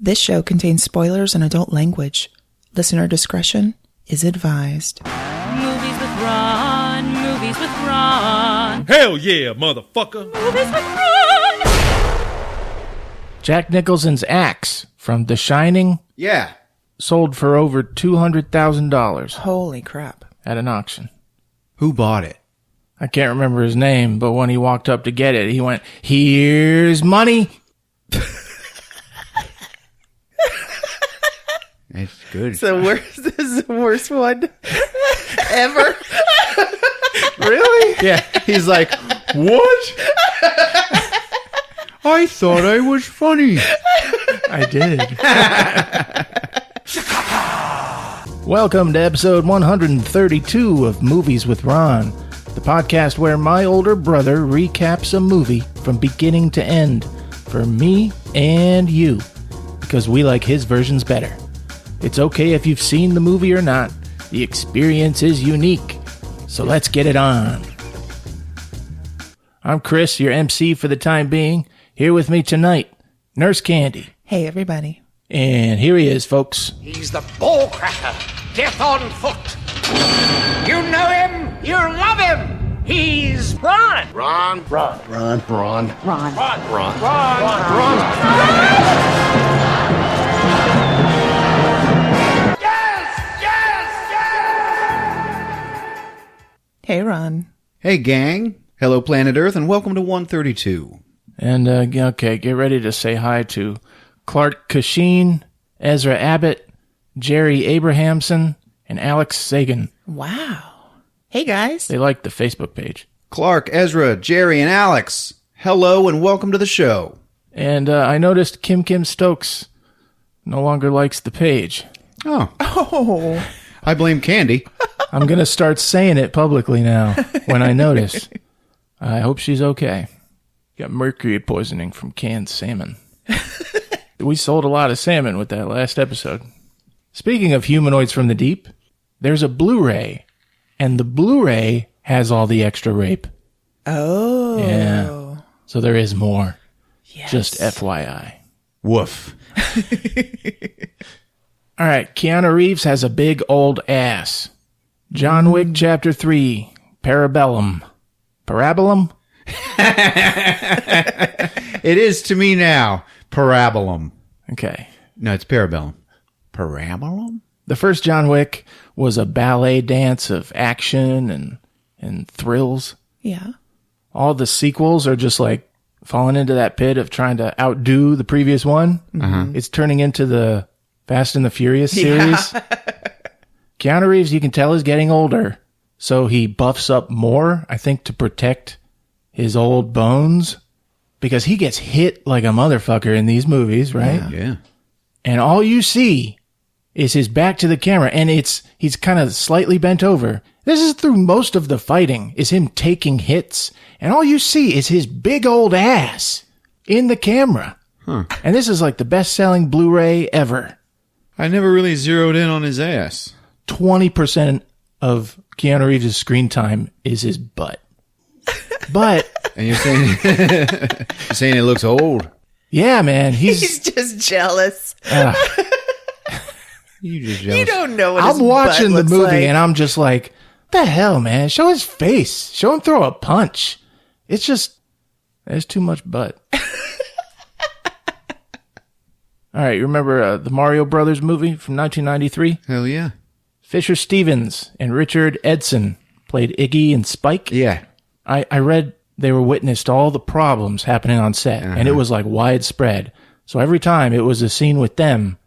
This show contains spoilers and adult language. Listener discretion is advised. Movies with Ron, movies with Ron. Hell yeah, motherfucker. Movies with Ron. Jack Nicholson's axe from The Shining sold for over $200,000 Holy crap. at an auction. Who bought it? I can't remember his name, but when he walked up to get it, he went, "Here's money." That's good. This is the worst one ever. Really? Yeah, he's like, what? I thought I was funny. I did. Welcome to episode 132 of Movies with Ron, the podcast where my older brother recaps a movie from beginning to end for me and you, because we like his versions better. It's okay if you've seen the movie or not. The experience is unique. So let's get it on. I'm Chris, your MC for the time being. Here with me tonight, Nurse Candy. Hey, everybody. And here he is, folks. He's the ball cracker, death on foot. You know him, you love him. He's Ron. Hey, Ron. Hey, gang. Hello, planet Earth, and welcome to 132. And, okay, get ready to say hi to Clark Kashin, Ezra Abbott, Jerry Abrahamson, and Alex Sagan. Wow. Hey, guys. They like the Facebook page. Clark, Ezra, Jerry, and Alex, hello and welcome to the show. And I noticed Kim Stokes no longer likes the page. Oh. I blame Candy. I'm going to start saying it publicly now when I notice. I hope she's okay. Got mercury poisoning from canned salmon. We sold a lot of salmon with that last episode. Speaking of humanoids from the deep, there's a Blu-ray, and the Blu-ray has all the extra rape. Oh. Yeah. So there is more. Yes. Just FYI. Woof. All right, Keanu Reeves has a big old ass. John Wick Chapter 3, Parabellum. Parabolum? It is to me now. Parabolum. Okay. No, it's Parabellum. Parabolum? The first John Wick was a ballet dance of action and thrills. Yeah. All the sequels are just like falling into that pit of trying to outdo the previous one. Mm-hmm. It's turning into the Fast and the Furious series. Yeah. Keanu Reeves, you can tell, is getting older, so he buffs up more, I think, to protect his old bones, because he gets hit like a motherfucker in these movies, right? Yeah. And all you see is his back to the camera, and he's kind of slightly bent over. This is through most of the fighting, is him taking hits, and all you see is his big old ass in the camera. Huh. And this is like the best-selling Blu-ray ever. I never really zeroed in on his ass. 20% of Keanu Reeves' screen time is his butt. But and you're saying it looks old. Yeah, man, he's just jealous. You just jealous. You don't know what I'm his watching butt the looks movie like. and I'm just like, the hell, man? Show his face. Show him throw a punch. It's just, there's too much butt. All right, you remember the Mario Brothers movie from 1993? Hell yeah. Fisher Stevens and Richard Edson played Iggy and Spike. Yeah. I read they were witness to all the problems happening on set, and it was like widespread. So every time it was a scene with them,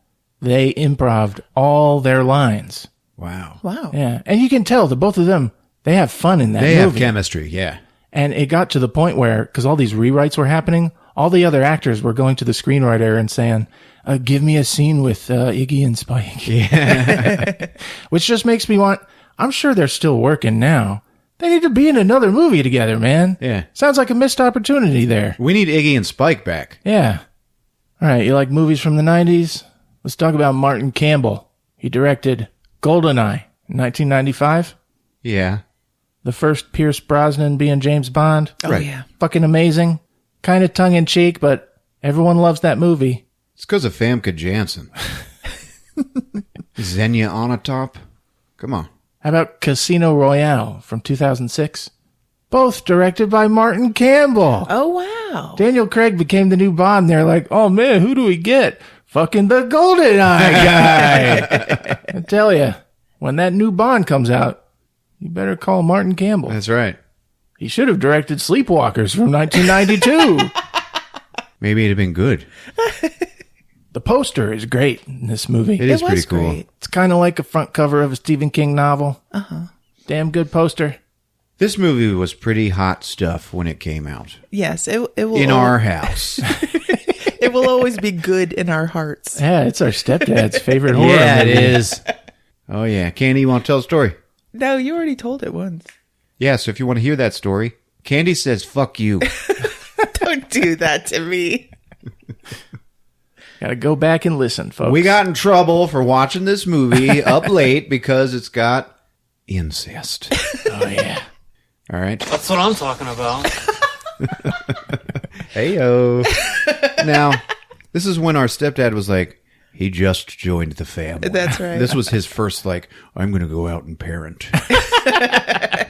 they improv'd all their lines. Wow. Yeah, and you can tell the both of them, they have fun in that movie. They have chemistry, yeah. And it got to the point where, because all these rewrites were happening, all the other actors were going to the screenwriter and saying, give me a scene with Iggy and Spike. Yeah. Which just makes me want, I'm sure they're still working now. They need to be in another movie together, man. Yeah. Sounds like a missed opportunity there. We need Iggy and Spike back. Yeah. All right, you like movies from the 90s? Let's talk about Martin Campbell. He directed GoldenEye in 1995. Yeah. The first Pierce Brosnan being James Bond. Oh, Right. yeah. Fucking amazing. Kind of tongue-in-cheek, but everyone loves that movie. It's because of Famke Janssen. Xenia Onatopp. Come on. How about Casino Royale from 2006? Both directed by Martin Campbell. Oh, wow. Daniel Craig became the new Bond. They're like, oh, man, who do we get? Fucking the GoldenEye guy. I tell you, when that new Bond comes out, you better call Martin Campbell. That's right. He should have directed Sleepwalkers from 1992. Maybe it'd have been good. The poster is great in this movie. It is pretty cool. Great. It's kind of like a front cover of a Stephen King novel. Uh-huh. Damn good poster. This movie was pretty hot stuff when it came out. Yes, it will. In our house. It will always be good in our hearts. Yeah, it's our stepdad's favorite horror Yeah, it movie. is. Oh, yeah. Candy, you want to tell a story? No, you already told it once. Yeah, so if you want to hear that story, Candy says, fuck you. Don't do that to me. Gotta go back and listen, folks. We got in trouble for watching this movie up late because it's got incest. Oh, yeah. All right. That's what I'm talking about. Heyo. Now, this is when our stepdad was like, he just joined the family. That's right. This was his first, like, I'm going to go out and parent.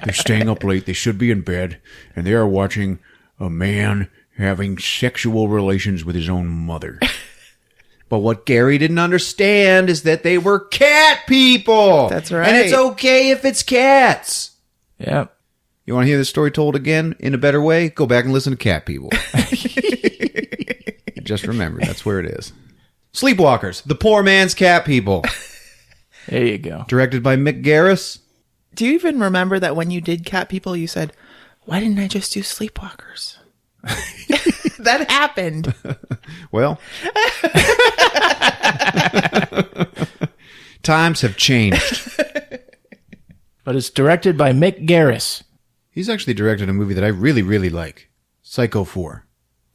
They're staying up late. They should be in bed. And they are watching a man having sexual relations with his own mother. But what Gary didn't understand is that they were cat people. That's right. And it's okay if it's cats. Yeah. You want to hear this story told again in a better way? Go back and listen to Cat People. Just remember, that's where it is. Sleepwalkers, the poor man's cat people. There you go. Directed by Mick Garris. Do you even remember that when you did Cat People, you said, why didn't I just do Sleepwalkers? That happened. Well, times have changed. But it's directed by Mick Garris. He's actually directed a movie that I really, really like. Psycho 4.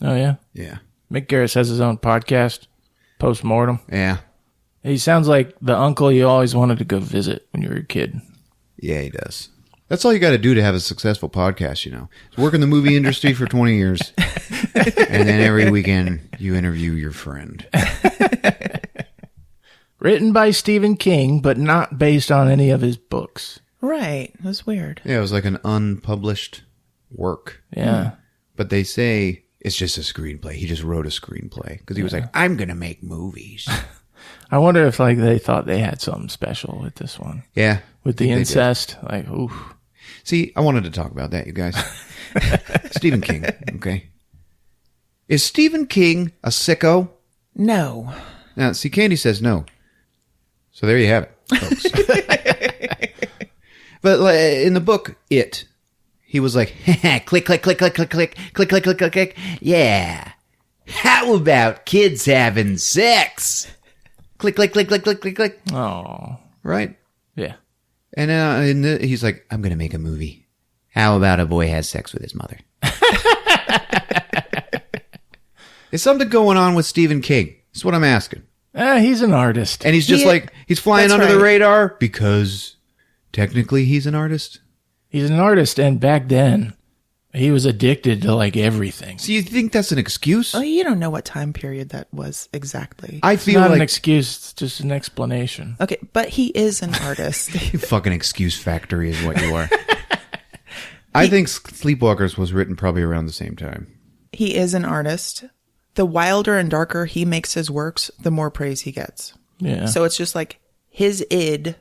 Oh, yeah? Yeah. Mick Garris has his own podcast, Postmortem. Yeah. He sounds like the uncle you always wanted to go visit when you were a kid. Yeah, he does. That's all you got to do to have a successful podcast, you know. Work in the movie industry for 20 years. And then every weekend you interview your friend. Written by Stephen King, but not based on any of his books. Right. It was weird. Yeah, it was like an unpublished work. Yeah. But they say it's just a screenplay. He just wrote a screenplay because he was like, I'm going to make movies. I wonder if like they thought they had something special with this one. Yeah. With the incest. Like, oof. See, I wanted to talk about that, you guys. Stephen King, okay? Is Stephen King a sicko? No. Now, see, Candy says no. So there you have it, folks. But in the book, he was like, click, click, click, click, click, click, click, click, click, click, click, click. Yeah. How about kids having sex? Click, click, click, click, click, click, click. Oh. Right? Yeah. And he's like, I'm going to make a movie. How about a boy has sex with his mother? Is something going on with Stephen King? That's what I'm asking. He's an artist. And he's just he's flying That's under the right. radar because technically he's an artist. He's an artist, and back then, he was addicted to like everything. So you think that's an excuse? Oh, you don't know what time period that was exactly. I It's feel not an like excuse, it's just an explanation. Okay, but he is an artist. you fucking excuse factory is what you are. I think Sleepwalkers was written probably around the same time. He is an artist. The wilder and darker he makes his works, the more praise he gets. Yeah. So it's just like his id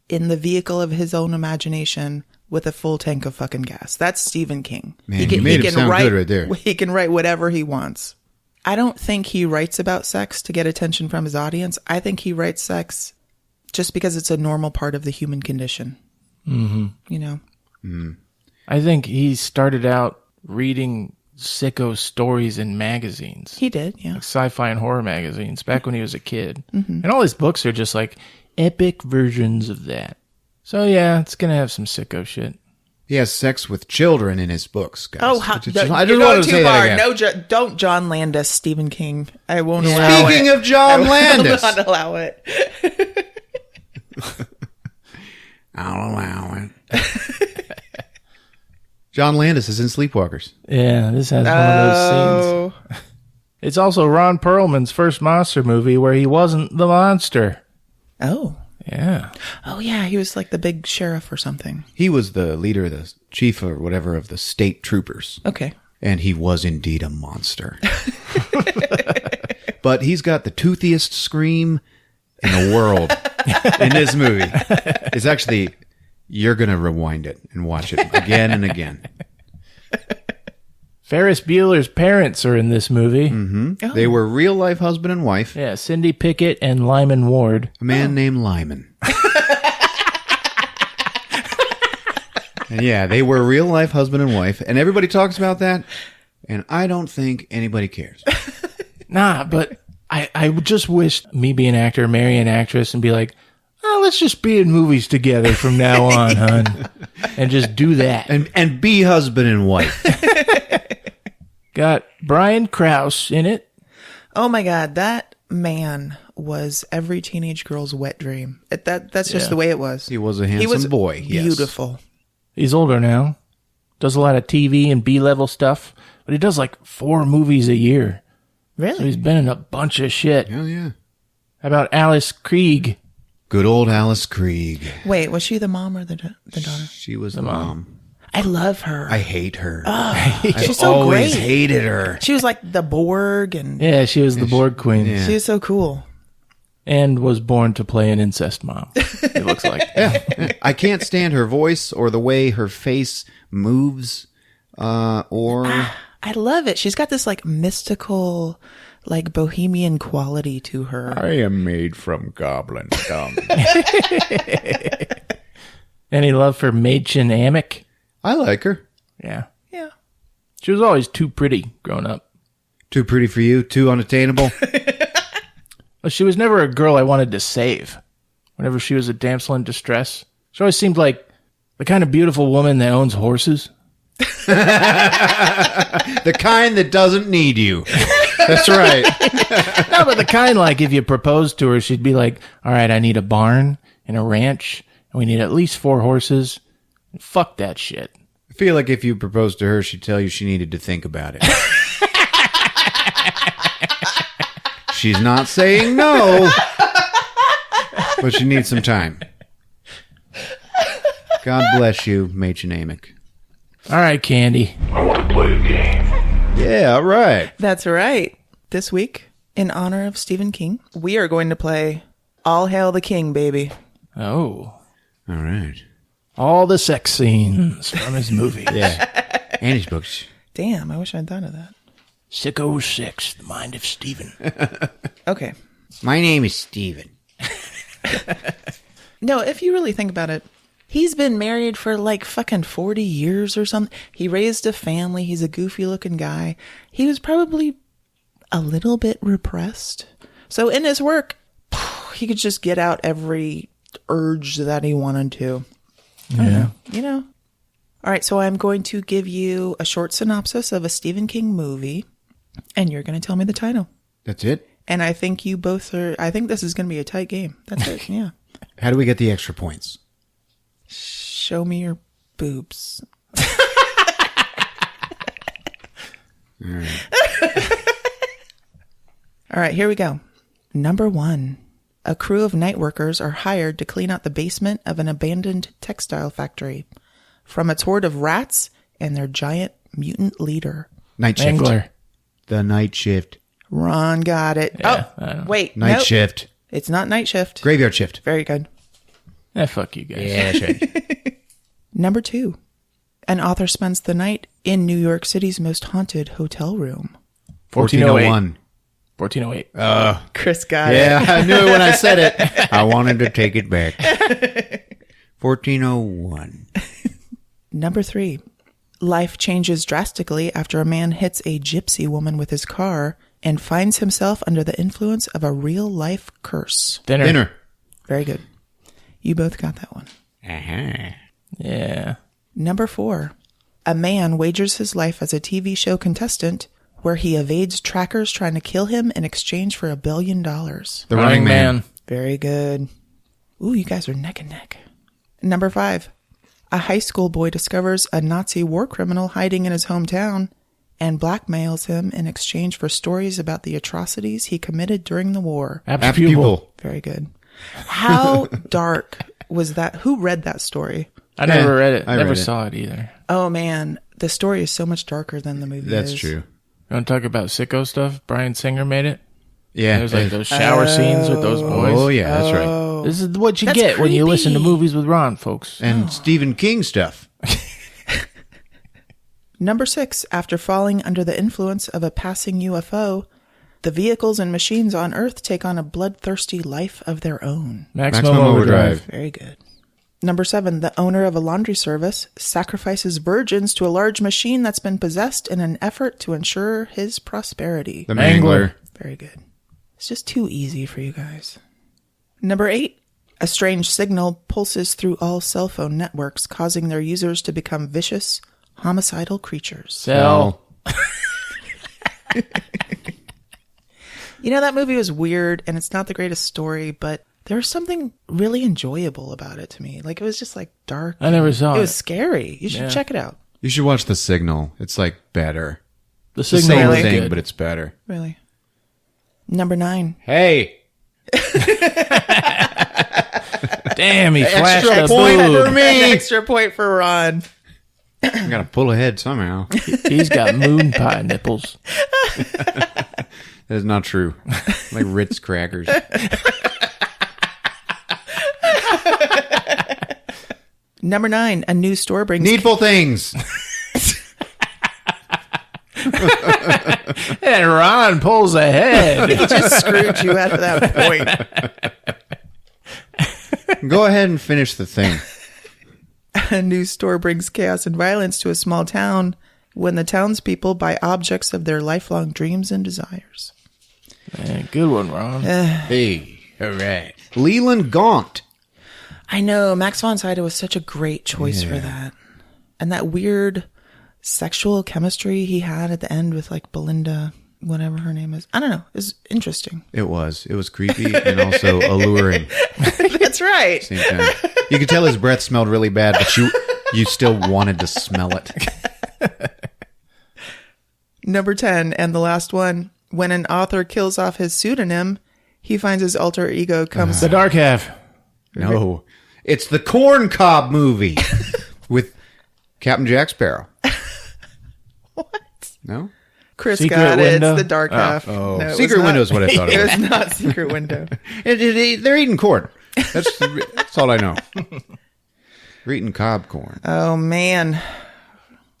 in the vehicle of his own imagination with a full tank of fucking gas. That's Stephen King. Man, you made him sound write, good right there. He can write whatever he wants. I don't think he writes about sex to get attention from his audience. I think he writes sex just because it's a normal part of the human condition. Mm-hmm. You know? Mm. I think he started out reading sicko stories in magazines. He did, yeah. Like sci-fi and horror magazines back when he was a kid. Mm-hmm. And all his books are just like epic versions of that. So yeah, it's going to have some sicko shit. He has sex with children in his books, guys. Oh, I just you're wanted going to too say far. that again. No, don't John Landis, Stephen King. I won't allow it. Speaking of John Landis. I will not allow it. I'll allow it. John Landis is in Sleepwalkers. Yeah, this has one of those scenes. It's also Ron Perlman's first monster movie where he wasn't the monster. Oh. Yeah. Oh, yeah. He was like the big sheriff or something. He was the leader, the chief or whatever of the state troopers. Okay. And he was indeed a monster. But he's got the toothiest scream in the world in this movie. It's actually, you're going to rewind it and watch it again and again. Ferris Bueller's parents are in this movie. Mm-hmm. Oh. They were real-life husband and wife. Yeah, Cindy Pickett and Lyman Ward. A man named Lyman. And yeah, they were real-life husband and wife. And everybody talks about that. And I don't think anybody cares. Nah, but I would just wish me be an actor, marry an actress, and be like, oh, let's just be in movies together from now on, hon. And just do that. And be husband and wife. Got Brian Krause in it. Oh, my God. That man was every teenage girl's wet dream. That's just the way it was. He was a handsome boy. Yes. Beautiful. He's older now. Does a lot of TV and B-level stuff. But he does like 4 movies a year. Really? So he's been in a bunch of shit. Hell yeah. How about Alice Krieg? Good old Alice Krieg. Wait, was she the mom or the daughter? She was the mom. I love her. I hate her. She's so always great. hated her. She was like the Borg, and Yeah, she was the Borg Queen. Yeah. she was so cool. And was born to play an incest mom, it looks like. I can't stand her voice or the way her face moves. Or I love it. She's got this like mystical, like bohemian quality to her. I am made from goblin dung. Any love for Machen Amick? I like her. Yeah. Yeah. She was always too pretty growing up. Too pretty for you. Too unattainable. Well, she was never a girl I wanted to save. Whenever she was a damsel in distress, she always seemed like the kind of beautiful woman that owns horses. The kind that doesn't need you. That's right. No, but the kind like if you proposed to her, she'd be like, all right, I need a barn and a ranch, and we need at least 4 horses. Fuck that shit. I feel like if you proposed to her, she'd tell you she needed to think about it. She's not saying no, but she needs some time. God bless you, Machen Amick. All right, Candy. I want to play a game. Yeah, all right. That's right. This week, in honor of Stephen King, we are going to play All Hail the King, baby. Oh. All right. All the sex scenes from his movie. Yeah. And his books. Damn, I wish I'd thought of that. Sicko 6, The Mind of Stephen. Okay. My name is Steven. No, if you really think about it, he's been married for like fucking 40 years or something. He raised a family. He's a goofy looking guy. He was probably a little bit repressed. So in his work, he could just get out every urge that he wanted to. I don't know, you know? All right, so I'm going to give you a short synopsis of a Stephen King movie, and you're going to tell me the title. That's it? And I think you both are, I think this is going to be a tight game. That's it, yeah. How do we get the extra points? Show me your boobs. All right. All right, here we go. Number 1. A crew of night workers are hired to clean out the basement of an abandoned textile factory from its horde of rats and their giant mutant leader. Night shift. Angler. The night shift. Ron got it. Yeah, oh, wait. Night nope. shift. It's not night shift. Graveyard shift. Very good. Fuck you guys. Yeah, that's right. Number 2. An author spends the night in New York City's most haunted hotel room. 1401. 1408. 1408. Chris got Yeah, I knew it when I said it. I wanted to take it back. 1401. Number 3. Life changes drastically after a man hits a gypsy woman with his car and finds himself under the influence of a real-life curse. Dinner. Very good. You both got that one. Uh-huh. Yeah. Number 4. A man wagers his life as a TV show contestant where he evades trackers trying to kill him in exchange for $1 billion. The Running Man. Very good. Ooh, you guys are neck and neck. Number 5. A high school boy discovers a Nazi war criminal hiding in his hometown and blackmails him in exchange for stories about the atrocities he committed during the war. Apt pupil. Very good. How dark was that? Who read that story? I never read it. I Never read it. saw it either. Oh, man. The story is so much darker than the movie That's is. true. You want to talk about sicko stuff? Brian Singer made it. Yeah. There's like those shower scenes with those boys. Oh, yeah, that's right. This is what you That's get when you listen to creepy. movies with Ron, folks. And Stephen King stuff. Number 6. After falling under the influence of a passing UFO, the vehicles and machines on Earth take on a bloodthirsty life of their own. Maximum Overdrive. Very good. Number 7. The owner of a laundry service sacrifices virgins to a large machine that's been possessed in an effort to ensure his prosperity. The Mangler. Very good. It's just too easy for you guys. Number 8. A strange signal pulses through all cell phone networks, causing their users to become vicious, homicidal creatures. Cell. You know, that movie was weird, and it's not the greatest story, but there was something really enjoyable about it to me. Like, it was just, like, dark. I never saw It it. was scary. You should check it out. You should watch The Signal. It's like better. The It's the Signal same was thing, good. but it's better. Really. Number 9. Hey, Damn, he flashed extra a point boob. for me. Extra point for Ron. I gotta pull ahead somehow. He's got moon pie nipples. That is not true. Like Ritz crackers. Number 9. A new store brings... Needful things. And Ron pulls ahead. He just screwed you out of that point. Go ahead and finish the thing. A new store brings chaos and violence to a small town when the townspeople buy objects of their lifelong dreams and desires. Man, good one, Ron. Hey, all right. Leland Gaunt. I know, Max von Sydow was such a great choice for that. And that weird sexual chemistry he had at the end with, like, Belinda, whatever her name is. I don't know. It was interesting. It was creepy and also alluring. That's right. Same time. You could tell his breath smelled really bad, but you still wanted to smell it. Number 10, and the last one. When an author kills off his pseudonym, he finds his alter ego comes... The Dark Half. No, it's the Corn Cob movie with Captain Jack Sparrow. What? No? Chris Secret got Window? it. It's the dark half. Oh, No, it was Secret not- Window is what I thought it It was. was not Secret Window. They're eating corn. That's all I know. They're eating cob corn. Oh, man.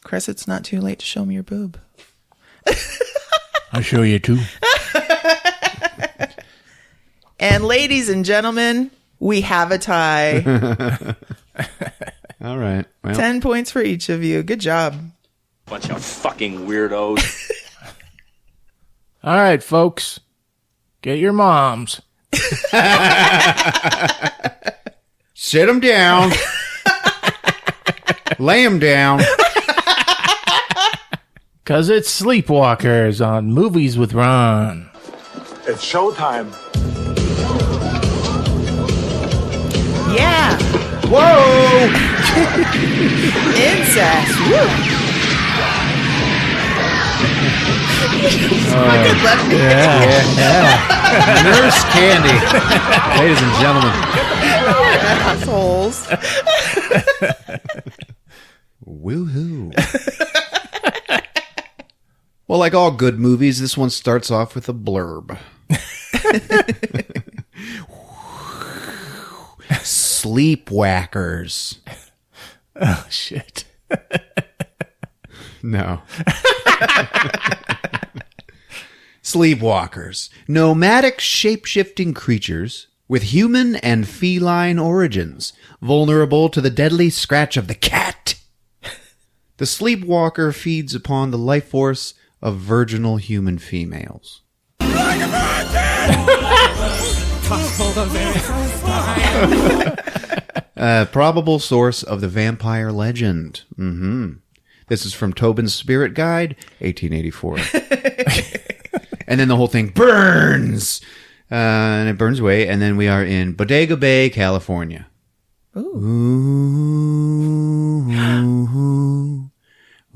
Chris, it's not too late to show me your boob. I'll show you too. And ladies and gentlemen, we have a tie. All right. Well, 10 points for each of you. Good job. Bunch of fucking weirdos. All right, folks. Get your moms. sit them down. Lay them down. Because it's Sleepwalkers on Movies with Ron. It's showtime. Yeah. Whoa! Incest. Woo. Fucking left me. Nurse Candy. Ladies and gentlemen. Assholes. Woohoo. Well, like all good movies, this one starts off with a blurb. Sleepwalkers. Oh, shit. No. Sleepwalkers. Nomadic shape-shifting creatures with human and feline origins, vulnerable to the deadly scratch of the cat. The sleepwalker feeds upon the life force of virginal human females. Probable source of the vampire legend. This is from Tobin's Spirit Guide, 1884. And then the whole thing burns. And it burns away. And then we are in Bodega Bay, California. Ooh.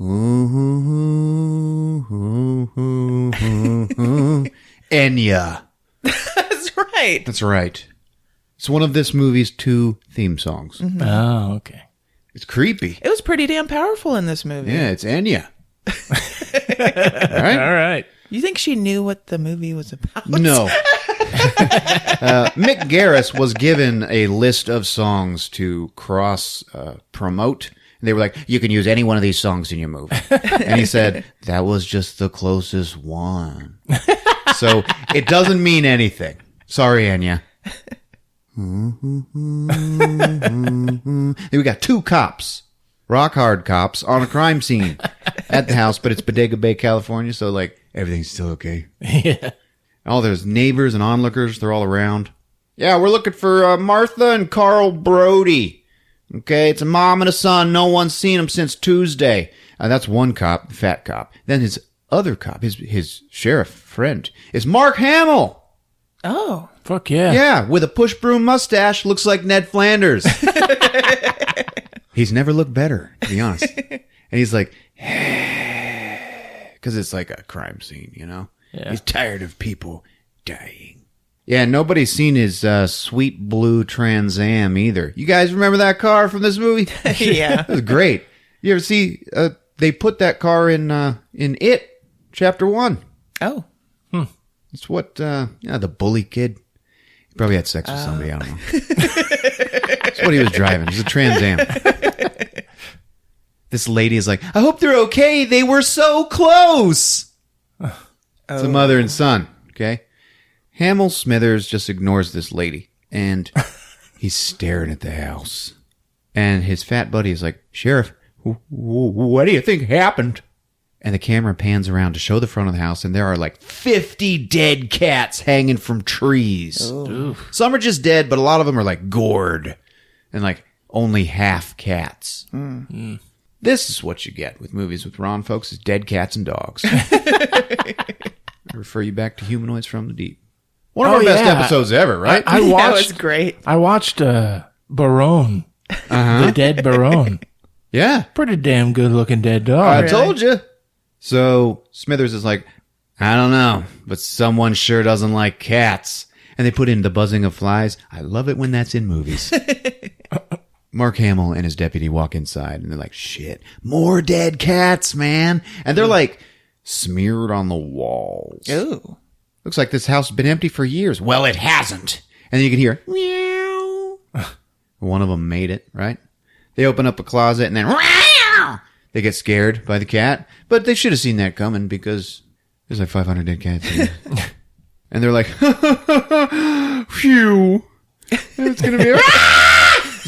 Ooh. Ooh. Enya. That's right. That's right. It's one of this movie's 2 theme songs. Mm-hmm. Oh, okay. It's creepy. It was pretty damn powerful in this movie. Yeah, it's Enya. Right? All right. You think she knew what the movie was about? No. Mick Garris was given a list of songs to cross promote. They were like, you can use any one of these songs in your movie. And he said, that was just the closest one. So it doesn't mean anything. Sorry, Enya. Then we got 2 cops, rock hard cops, on a crime scene at the house, but it's Bodega Bay, California, so like everything's still okay. Yeah. All there's neighbors and onlookers, they're all around. Yeah, we're looking for Martha and Carl Brody. Okay, it's a mom and a son. No one's seen them since Tuesday. That's one cop, the fat cop. Then his other cop, his sheriff friend, is Mark Hamill. Oh. Fuck yeah. Yeah, with a push broom mustache, looks like Ned Flanders. He's never looked better, to be honest. And he's like, because it's like a crime scene, you know? Yeah. He's tired of people dying. Yeah, nobody's seen his sweet blue Trans Am either. You guys remember that car from this movie? Yeah. It was great. You ever see, they put that car in It, Chapter 1. Oh. It's what, the bully kid. He probably had sex with somebody, I don't know. That's what he was driving. It was a Trans Am. This lady is like, I hope they're okay. They were so close. It's a mother and son, okay? Hamill Smithers just ignores this lady, and he's staring at the house. And his fat buddy is like, Sheriff, what do you think happened? And the camera pans around to show the front of the house, and there are like 50 dead cats hanging from trees. Oh. Some are just dead, but a lot of them are like gored, and like only half cats. This is what you get with movies with Ron, folks, is dead cats and dogs. I refer you back to Humanoids from the Deep. One of our best episodes ever, right? I watched. That was great. I watched Barone, the dead Barone. Yeah. Pretty damn good looking dead dog. I told you. So Smithers is like, I don't know, but someone sure doesn't like cats. And they put in the buzzing of flies. I love it when that's in movies. Mark Hamill and his deputy walk inside, and they're like, shit, more dead cats, man. And they're like smeared on the walls. Ooh. Looks like this house has been empty for years. Well, it hasn't. And then you can hear, meow. One of them made it, right? They open up a closet, and then, meow. They get scared by the cat, but they should have seen that coming because there's like 500 dead cats here. And they're like, phew. It's going to be...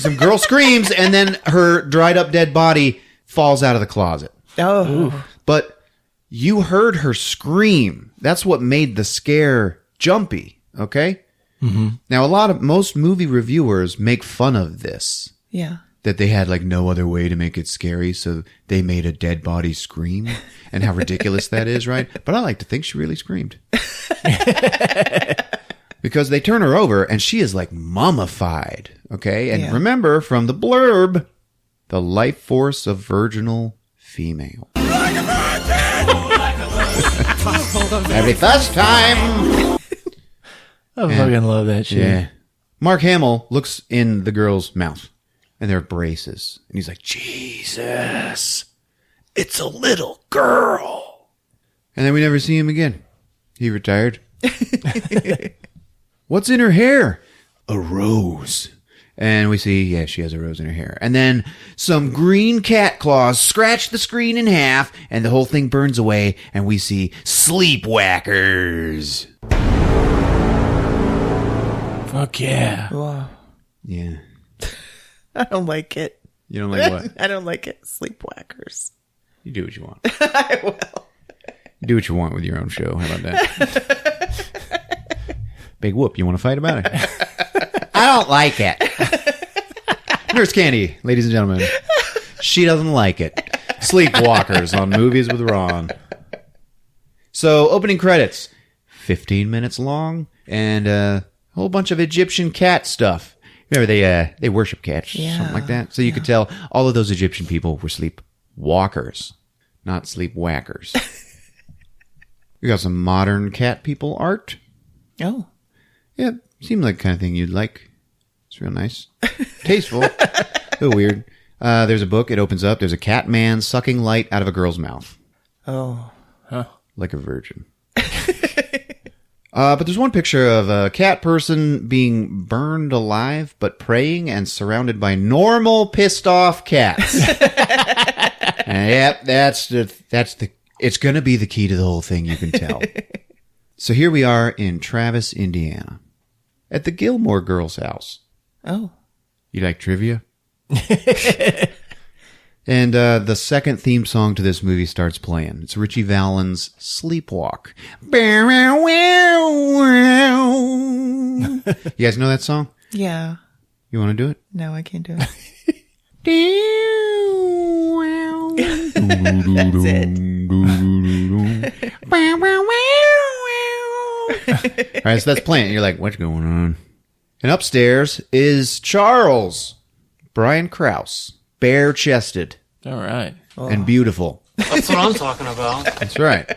Some girl screams, and then her dried up dead body falls out of the closet. Oh. Ooh. But you heard her scream. That's what made the scare jumpy, okay? Mm-hmm. Now, most movie reviewers make fun of this. Yeah. That they had like no other way to make it scary, so they made a dead body scream, and how ridiculous that is, right? But I like to think she really screamed. Because they turn her over, and she is like mummified, okay? And remember from the blurb, the life force of virginal female. Every first time. I fucking love that shit. Yeah. Mark Hamill looks in the girl's mouth. And there are braces. And he's like, Jesus, it's a little girl. And then we never see him again. He retired. What's in her hair? A rose. And we see, she has a rose in her hair. And then some green cat claws scratch the screen in half, and the whole thing burns away, and we see Sleepwalkers. Fuck yeah. Wow. Yeah. I don't like it. You don't like what? I don't like it. Sleepwalkers. You do what you want. I will. You do what you want with your own show. How about that? Big whoop. You want to fight about it? I don't like it. Nurse Candy, ladies and gentlemen. She doesn't like it. Sleepwalkers on Movies with Ron. So, opening credits. 15 minutes long. And a whole bunch of Egyptian cat stuff. Remember, they worship cats, something like that. So you could tell all of those Egyptian people were sleepwalkers, not sleepwhackers. We got some modern cat people art. Oh. Yeah, seemed like the kind of thing you'd like. It's real nice. Tasteful. A little weird. There's a book. It opens up. There's a cat man sucking light out of a girl's mouth. Oh. Huh. Like a virgin. But there's one picture of a cat person being burned alive, but praying and surrounded by normal pissed off cats. And yep, that's the, it's going to be the key to the whole thing, you can tell. So here we are in Travis, Indiana, at the Gilmore Girls' house. Oh. You like trivia? And the second theme song to this movie starts playing. It's Richie Valens' Sleepwalk. You guys know that song? Yeah. You want to do it? No, I can't do it. That's it. All right, so that's playing. You're like, what's going on? And upstairs is Charles, Brian Krause, bare-chested All right. and beautiful. That's what I'm talking about. That's right.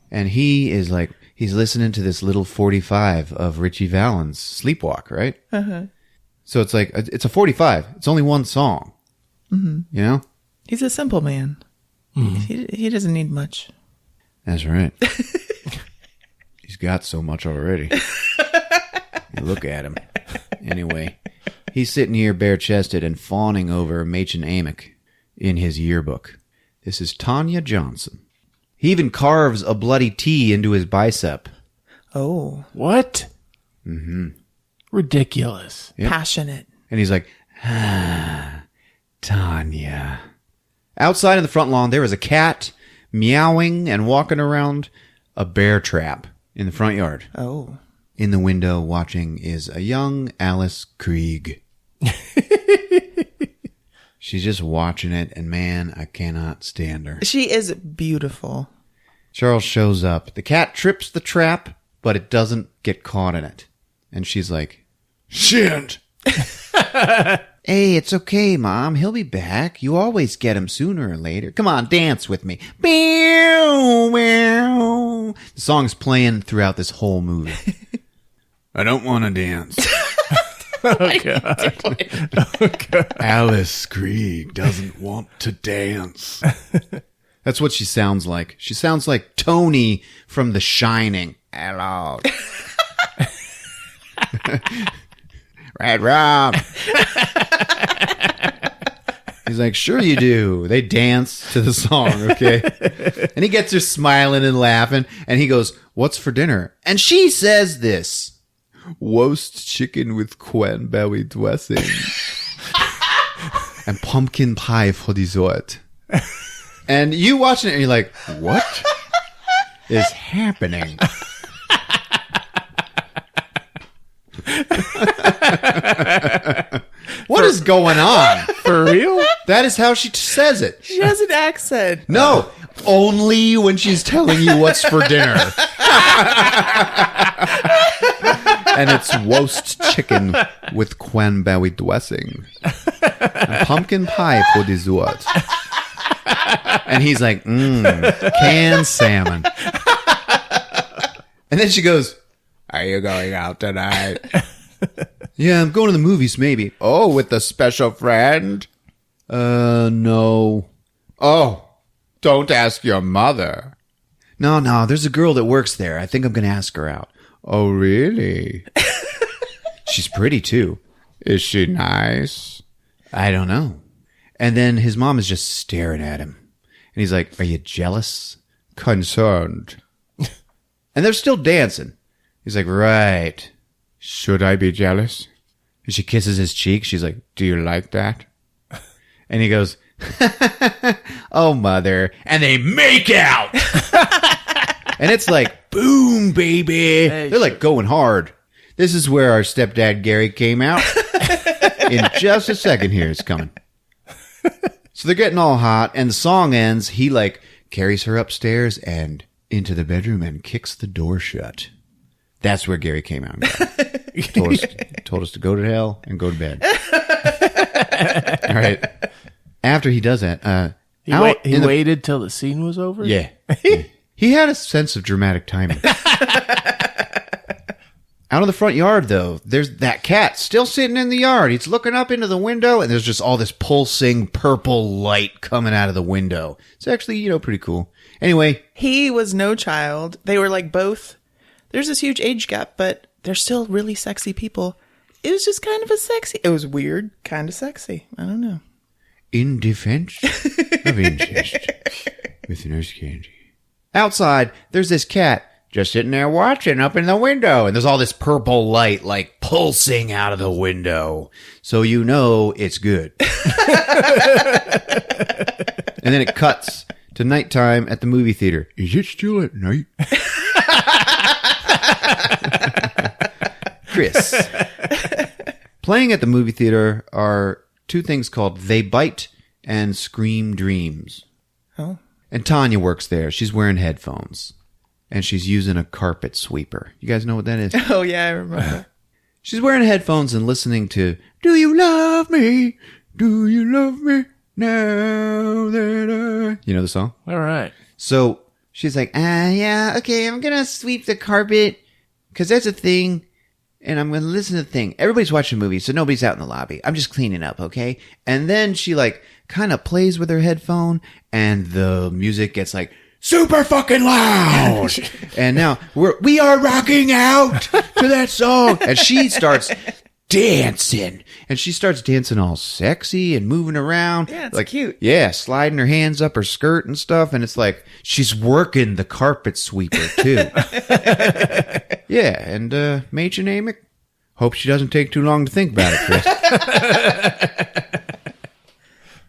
And he is like, he's listening to this little 45 of Richie Valens' Sleepwalk, right? Uh-huh. So it's like, it's a 45. It's only one song. Mm-hmm. You know? He's a simple man. He doesn't need much. That's right. He's got so much already. You look at him. Anyway, he's sitting here bare-chested and fawning over Machen Amick in his yearbook. This is Tanya Johnson. He even carves a bloody T into his bicep. Oh. What? Mm-hmm. Ridiculous. Yep. Passionate. And he's like, Tanya. Outside in the front lawn, there is a cat meowing and walking around a bear trap in the front yard. Oh. In the window watching is a young Alice Krieg. She's just watching it, and man, I cannot stand her. She is beautiful. Charles shows up. The cat trips the trap, but it doesn't get caught in it. And she's like, shit! Hey, it's okay, Mom. He'll be back. You always get him sooner or later. Come on, dance with me. The song's playing throughout this whole movie. I don't want to dance. Oh, God. Oh, God. Alice Krieg doesn't want to dance. That's what she sounds like. She sounds like Tony from The Shining. Hello. Red Rob. He's like, sure you do. They dance to the song, okay? And he gets her smiling and laughing, and he goes, what's for dinner? And she says this. Roast chicken with cranberry dressing. And pumpkin pie for dessert. And you watching it, and you're like, what is happening? What is going on? For real? That is how she says it. She has an accent. No, only when she's telling you what's for dinner. And it's roast chicken with cranberry dressing. And pumpkin pie for dessert. And he's like, canned salmon. And then she goes, are you going out tonight? Yeah, I'm going to the movies, maybe. Oh, with the special friend? No. Oh, don't ask your mother. No, there's a girl that works there. I think I'm going to ask her out. Oh, really? She's pretty, too. Is she nice? I don't know. And then his mom is just staring at him. And he's like, are you jealous? Concerned. And they're still dancing. He's like, right. Should I be jealous? And she kisses his cheek. She's like, do you like that? And he goes, oh, mother. And they make out. And it's like, boom, baby. They're like going hard. This is where our stepdad Gary came out. In just a second here, it's coming. So they're getting all hot, and the song ends. He like carries her upstairs and into the bedroom and kicks the door shut. That's where Gary came out. Told us to go to hell and go to bed. All right. After he does that, He waited till the scene was over? Yeah. He had a sense of dramatic timing. Out of the front yard, though, there's that cat still sitting in the yard. He's looking up into the window, and there's just all this pulsing purple light coming out of the window. It's actually, pretty cool. Anyway. He was no child. They were like both. There's this huge age gap, but they're still really sexy people. It was just kind of it was weird, kind of sexy. I don't know. In defense of incest with nurse candy. Outside, there's this cat just sitting there watching up in the window. And there's all this purple light like pulsing out of the window. So it's good. And then it cuts to nighttime at the movie theater. Is it still at night? Chris. Playing at the movie theater are two things called They Bite and Scream Dreams. Oh. And Tanya works there. She's wearing headphones. And she's using a carpet sweeper. You guys know what that is? Oh, yeah, I remember. She's wearing headphones and listening to Do You Love Me? Do You Love Me? Now that I... You know the song? All right. So she's like, yeah, okay, I'm going to sweep the carpet because that's a thing. And I'm going to listen to the thing. Everybody's watching a movie, so nobody's out in the lobby. I'm just cleaning up, okay? And then she kind of plays with her headphone and the music gets super fucking loud. And now we are rocking out to that song. And she starts dancing. And she starts dancing all sexy and moving around. Yeah, it's cute. Yeah, sliding her hands up her skirt and stuff. And it's like she's working the carpet sweeper, too. Yeah, and Major Namick, hope she doesn't take too long to think about it, Chris.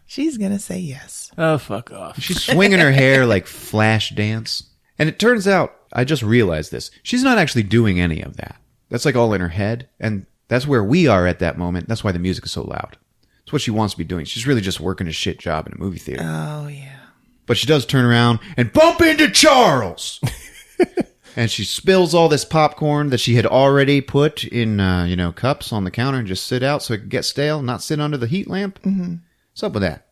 She's going to say yes. Oh, fuck off. She's swinging her hair like flash dance. And it turns out, I just realized this, she's not actually doing any of that. That's all in her head. And that's where we are at that moment. That's why the music is so loud. It's what she wants to be doing. She's really just working a shit job in a movie theater. Oh, yeah. But she does turn around and bump into Charles. And she spills all this popcorn that she had already put in, cups on the counter and just sit out so it could get stale, not sit under the heat lamp. Mm-hmm. What's up with that?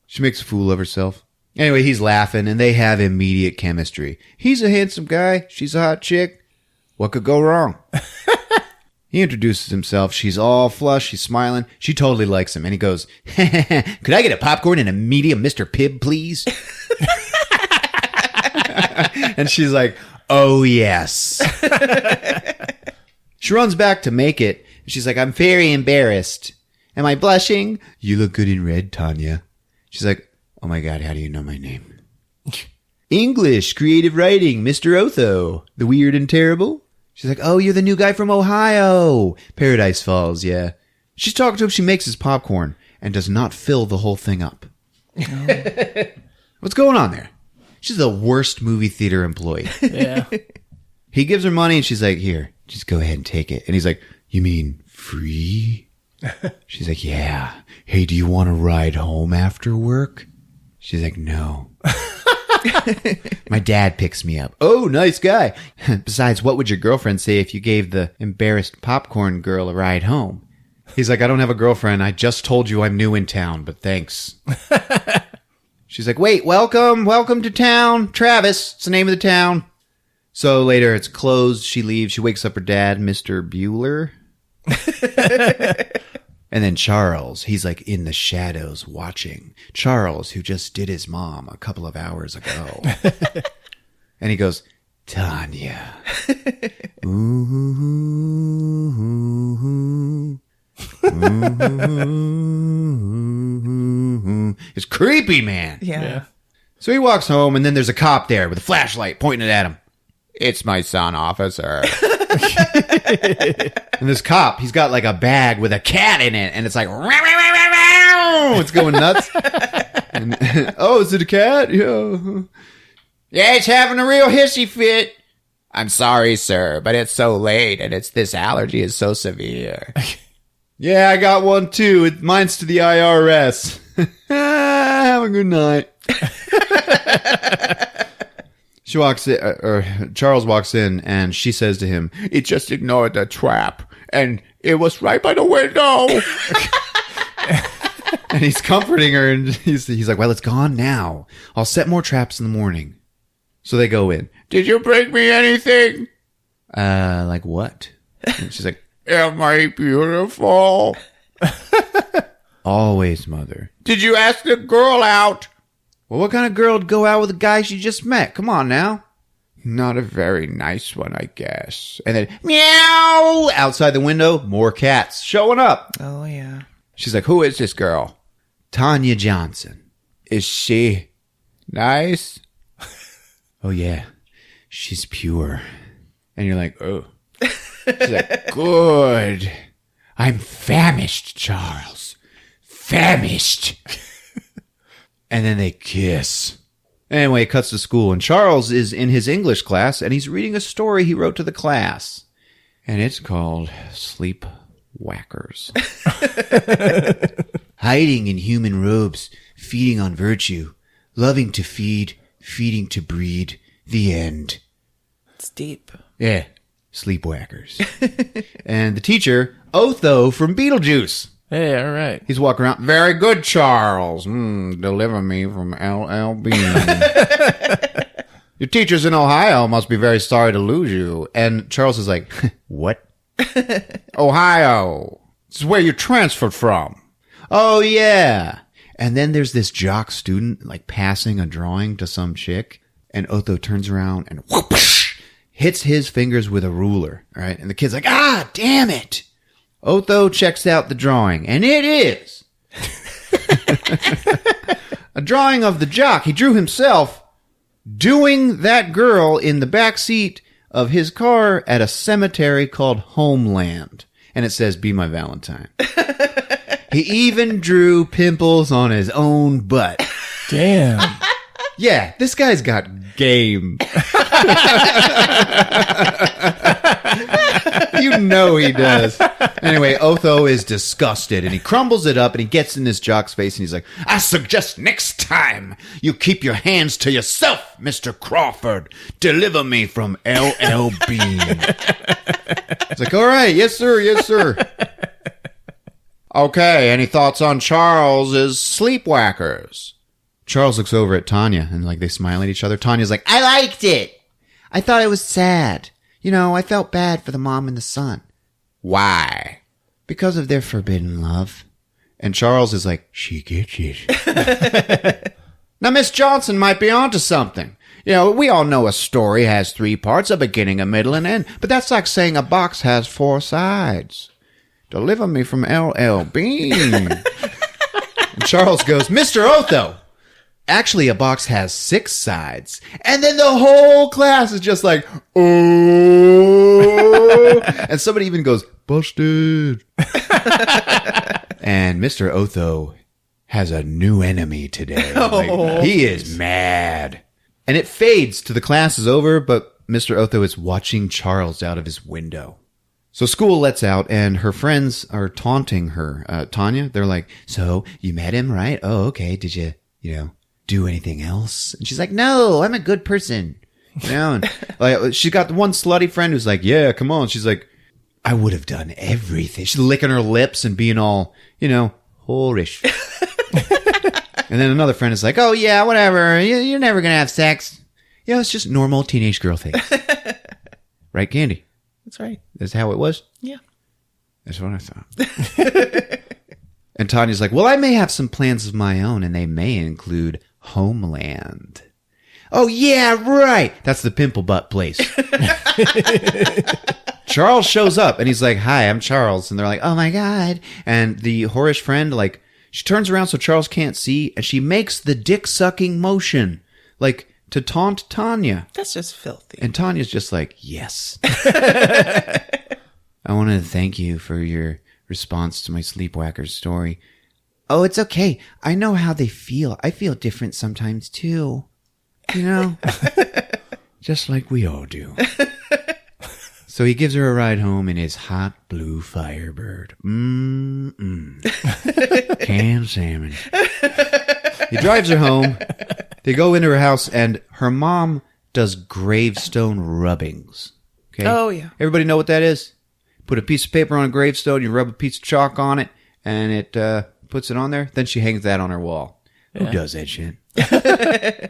She makes a fool of herself. Anyway, he's laughing, and they have immediate chemistry. He's a handsome guy. She's a hot chick. What could go wrong? He introduces himself. She's all flush. She's smiling. She totally likes him. And he goes, could I get a popcorn and a medium Mr. Pibb, please? And she's like, oh, yes. She runs back to make it. She's like, I'm very embarrassed. Am I blushing? You look good in red, Tanya. She's like, oh my God, how do you know my name? English, creative writing, Mr. Otho. The weird and terrible. She's like, oh, you're the new guy from Ohio. Paradise Falls, yeah. She's talking to him. She makes his popcorn and does not fill the whole thing up. Oh. What's going on there? She's the worst movie theater employee. Yeah. He gives her money and she's like, here, just go ahead and take it. And he's like, you mean free? She's like, yeah. Hey, do you want to ride home after work? She's like, no. My dad picks me up. Oh, nice guy. Besides, what would your girlfriend say if you gave the embarrassed popcorn girl a ride home? He's like, I don't have a girlfriend. I just told you I'm new in town, but thanks. She's like, wait, welcome to town. Travis, it's the name of the town. So later it's closed. She leaves. She wakes up her dad, Mr. Bueller. And then Charles, he's in the shadows watching. Charles, who just did his mom a couple of hours ago. And he goes, Tanya. Ooh, it's creepy, man. Yeah. So he walks home, and then there's a cop there with a flashlight pointing it at him. It's my son, officer. And this cop, he's got a bag with a cat in it, and it's like, row, row, row, row, row. It's going nuts. And, oh, is it a cat? Yeah. Yeah, it's having a real hissy fit. I'm sorry, sir, but it's so late, and this allergy is so severe. Yeah, I got one too. Mine's to the IRS. Have a good night. She walks in, or Charles walks in, and she says to him, "It just ignored the trap, and it was right by the window." And he's comforting her, and he's like, "Well, it's gone now. I'll set more traps in the morning." So they go in. Did you bring me anything? Like what? And she's like, am I beautiful? Always, mother. Did you ask the girl out? Well, what kind of girl would go out with a guy she just met? Come on now. Not a very nice one, I guess. And then, meow! Outside the window, more cats showing up. Oh, yeah. She's like, who is this girl? Tanya Johnson. Is she nice? Oh, yeah. She's pure. And you're like, oh. She's like, good. I'm famished, Charles. Famished. And then they kiss. Anyway, it cuts to school, and Charles is in his English class, and he's reading a story he wrote to the class. And it's called Sleepwalkers. Hiding in human robes, feeding on virtue, loving to feed, feeding to breed, the end. It's deep. Yeah, Sleepwalkers. And the teacher, Otho from Beetlejuice. Hey, all right. He's walking around. Very good, Charles. Deliver me from LLB. Your teachers in Ohio must be very sorry to lose you. And Charles is like, what? Ohio. This is where you transferred from. Oh, yeah. And then there's this jock student, like, passing a drawing to some chick. And Otho turns around and whoosh, hits his fingers with a ruler. Right? And the kid's like, ah, damn it. Otho checks out the drawing, and it is a drawing of the jock. He drew himself doing that girl in the back seat of his car at a cemetery called Homeland. And it says, be my Valentine. He even drew pimples on his own butt. Damn. Yeah, this guy's got game. You know he does. Anyway, Otho is disgusted, and he crumbles it up, and he gets in this jock's face, and he's like, I suggest next time you keep your hands to yourself, Mr. Crawford. Deliver me from LL Bean. It's like, all right, yes, sir, yes, sir. Okay, any thoughts on Charles's Sleepwalkers? Charles looks over at Tanya, and like they smile at each other. Tanya's like, I liked it. I thought it was sad. You know, I felt bad for the mom and the son. Why? Because of their forbidden love. And Charles is like, she gets it. Now, Miss Johnson might be onto something. You know, we all know a story has 3 parts, a beginning, a middle, and end. But that's like saying a box has 4 sides. Deliver me from LL Bean. And Charles goes, Mr. Otho. Actually, a box has 6 sides. And then the whole class is just like, oh. And somebody even goes, busted. And Mr. Otho has a new enemy today. Like, he is mad. And it fades to the class is over, but Mr. Otho is watching Charles out of his window. So school lets out, and her friends are taunting her. Tanya, they're like, so you met him, right? Oh, okay. Did you do anything else? And she's like, no, I'm a good person. You know, and like she got the one slutty friend who's like, yeah, come on. She's like, I would have done everything. She's licking her lips and being all, whorish. And then another friend is like, oh yeah, whatever. You're never going to have sex. It's just normal teenage girl things. Right, Candy? That's right. That's how it was? Yeah. That's what I thought. And Tanya's like, well, I may have some plans of my own, and they may include Homeland. Oh, yeah, right. That's the pimple butt place. Charles shows up, and he's like, hi, I'm Charles. And they're like, oh, my God. And the whorish friend, like, she turns around so Charles can't see, and she makes the dick-sucking motion, like, to taunt Tanya. That's just filthy. And Tanya's just like, yes. I wanted to thank you for your response to my Sleepwalkers story. Oh, it's okay. I know how they feel. I feel different sometimes, too. Just like we all do. So he gives her a ride home in his hot blue Firebird. Canned salmon. He drives her home. They go into her house, and her mom does gravestone rubbings. Okay? Oh, yeah. Everybody know what that is? Put a piece of paper on a gravestone, you rub a piece of chalk on it, and it puts it on there. Then she hangs that on her wall. Yeah. Who does that shit?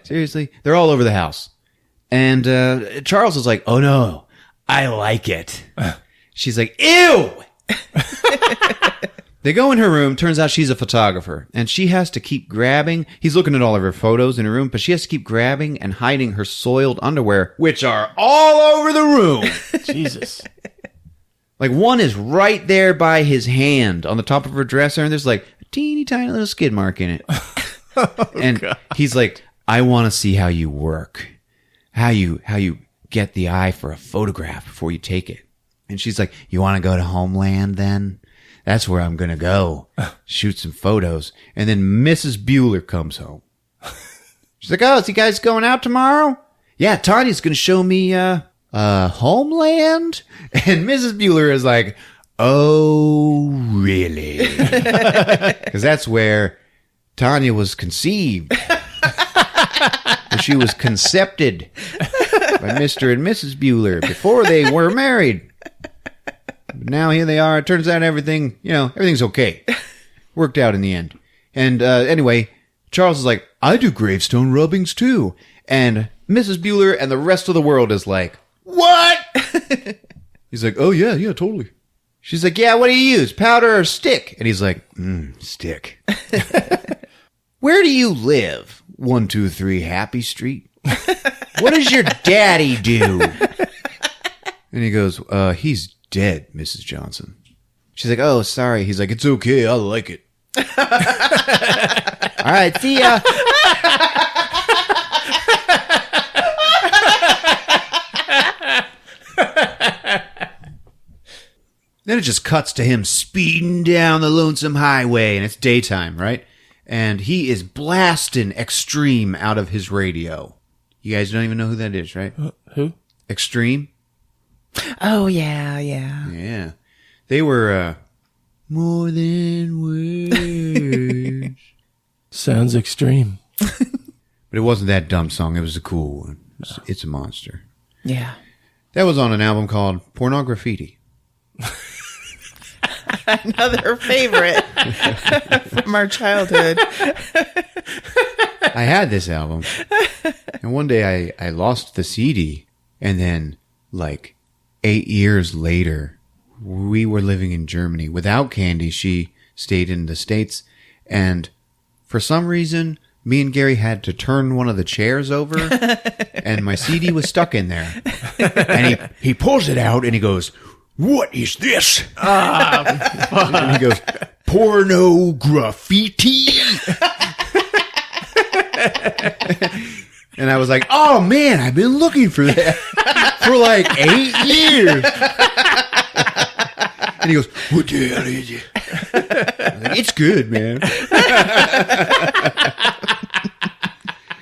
Seriously? They're all over the house. And Charles is like, oh no, I like it. She's like, ew! They go in her room. Turns out she's a photographer. And she has to keep grabbing. He's looking at all of her photos in her room, but she has to keep grabbing and hiding her soiled underwear, which are all over the room. Jesus. Like one is right there by his hand on the top of her dresser, and there's like a teeny tiny little skid mark in it. He's like, I want to see how you work. How you get the eye for a photograph before you take it. And she's like, you want to go to Homeland then? That's where I'm going to go. Shoot some photos. And then Mrs. Bueller comes home. She's like, oh, is you guys going out tomorrow? Yeah, Tanya's going to show me Homeland. And Mrs. Bueller is like, oh, really? Because that's where Tanya was conceived. She was concepted by Mr. and Mrs. Bueller before they were married. But now here they are. It turns out everything's okay. Worked out in the end. And anyway, Charles is like, I do gravestone rubbings too. And Mrs. Bueller and the rest of the world is like, what? He's like, oh yeah, totally. She's like, yeah, what do you use? Powder or stick? And he's like, stick. Where do you live? 123 Happy Street. What does your daddy do? And he goes, he's dead, Mrs. Johnson. She's like, oh, sorry. He's like, it's okay. I like it. All right, see ya. Then it just cuts to him speeding down the lonesome highway, and it's daytime, right? And he is blasting Extreme out of his radio. You guys don't even know who that is, right? Who? Extreme? Oh, yeah. Yeah. They were more than words. Sounds extreme. But it wasn't that dumb song. It was a cool one. It's a monster. Yeah. That was on an album called Pornograffiti. Another favorite from our childhood. I had this album. And one day I lost the CD. And then, 8 years later, we were living in Germany. Without Candy, she stayed in the States. And for some reason, me and Gary had to turn one of the chairs over. And my CD was stuck in there. And he pulls it out and he goes, what is this? And he goes, porno graffiti. And I was like, oh man, I've been looking for that for 8 years. And he goes, what the hell is it? I was like, it's good, man.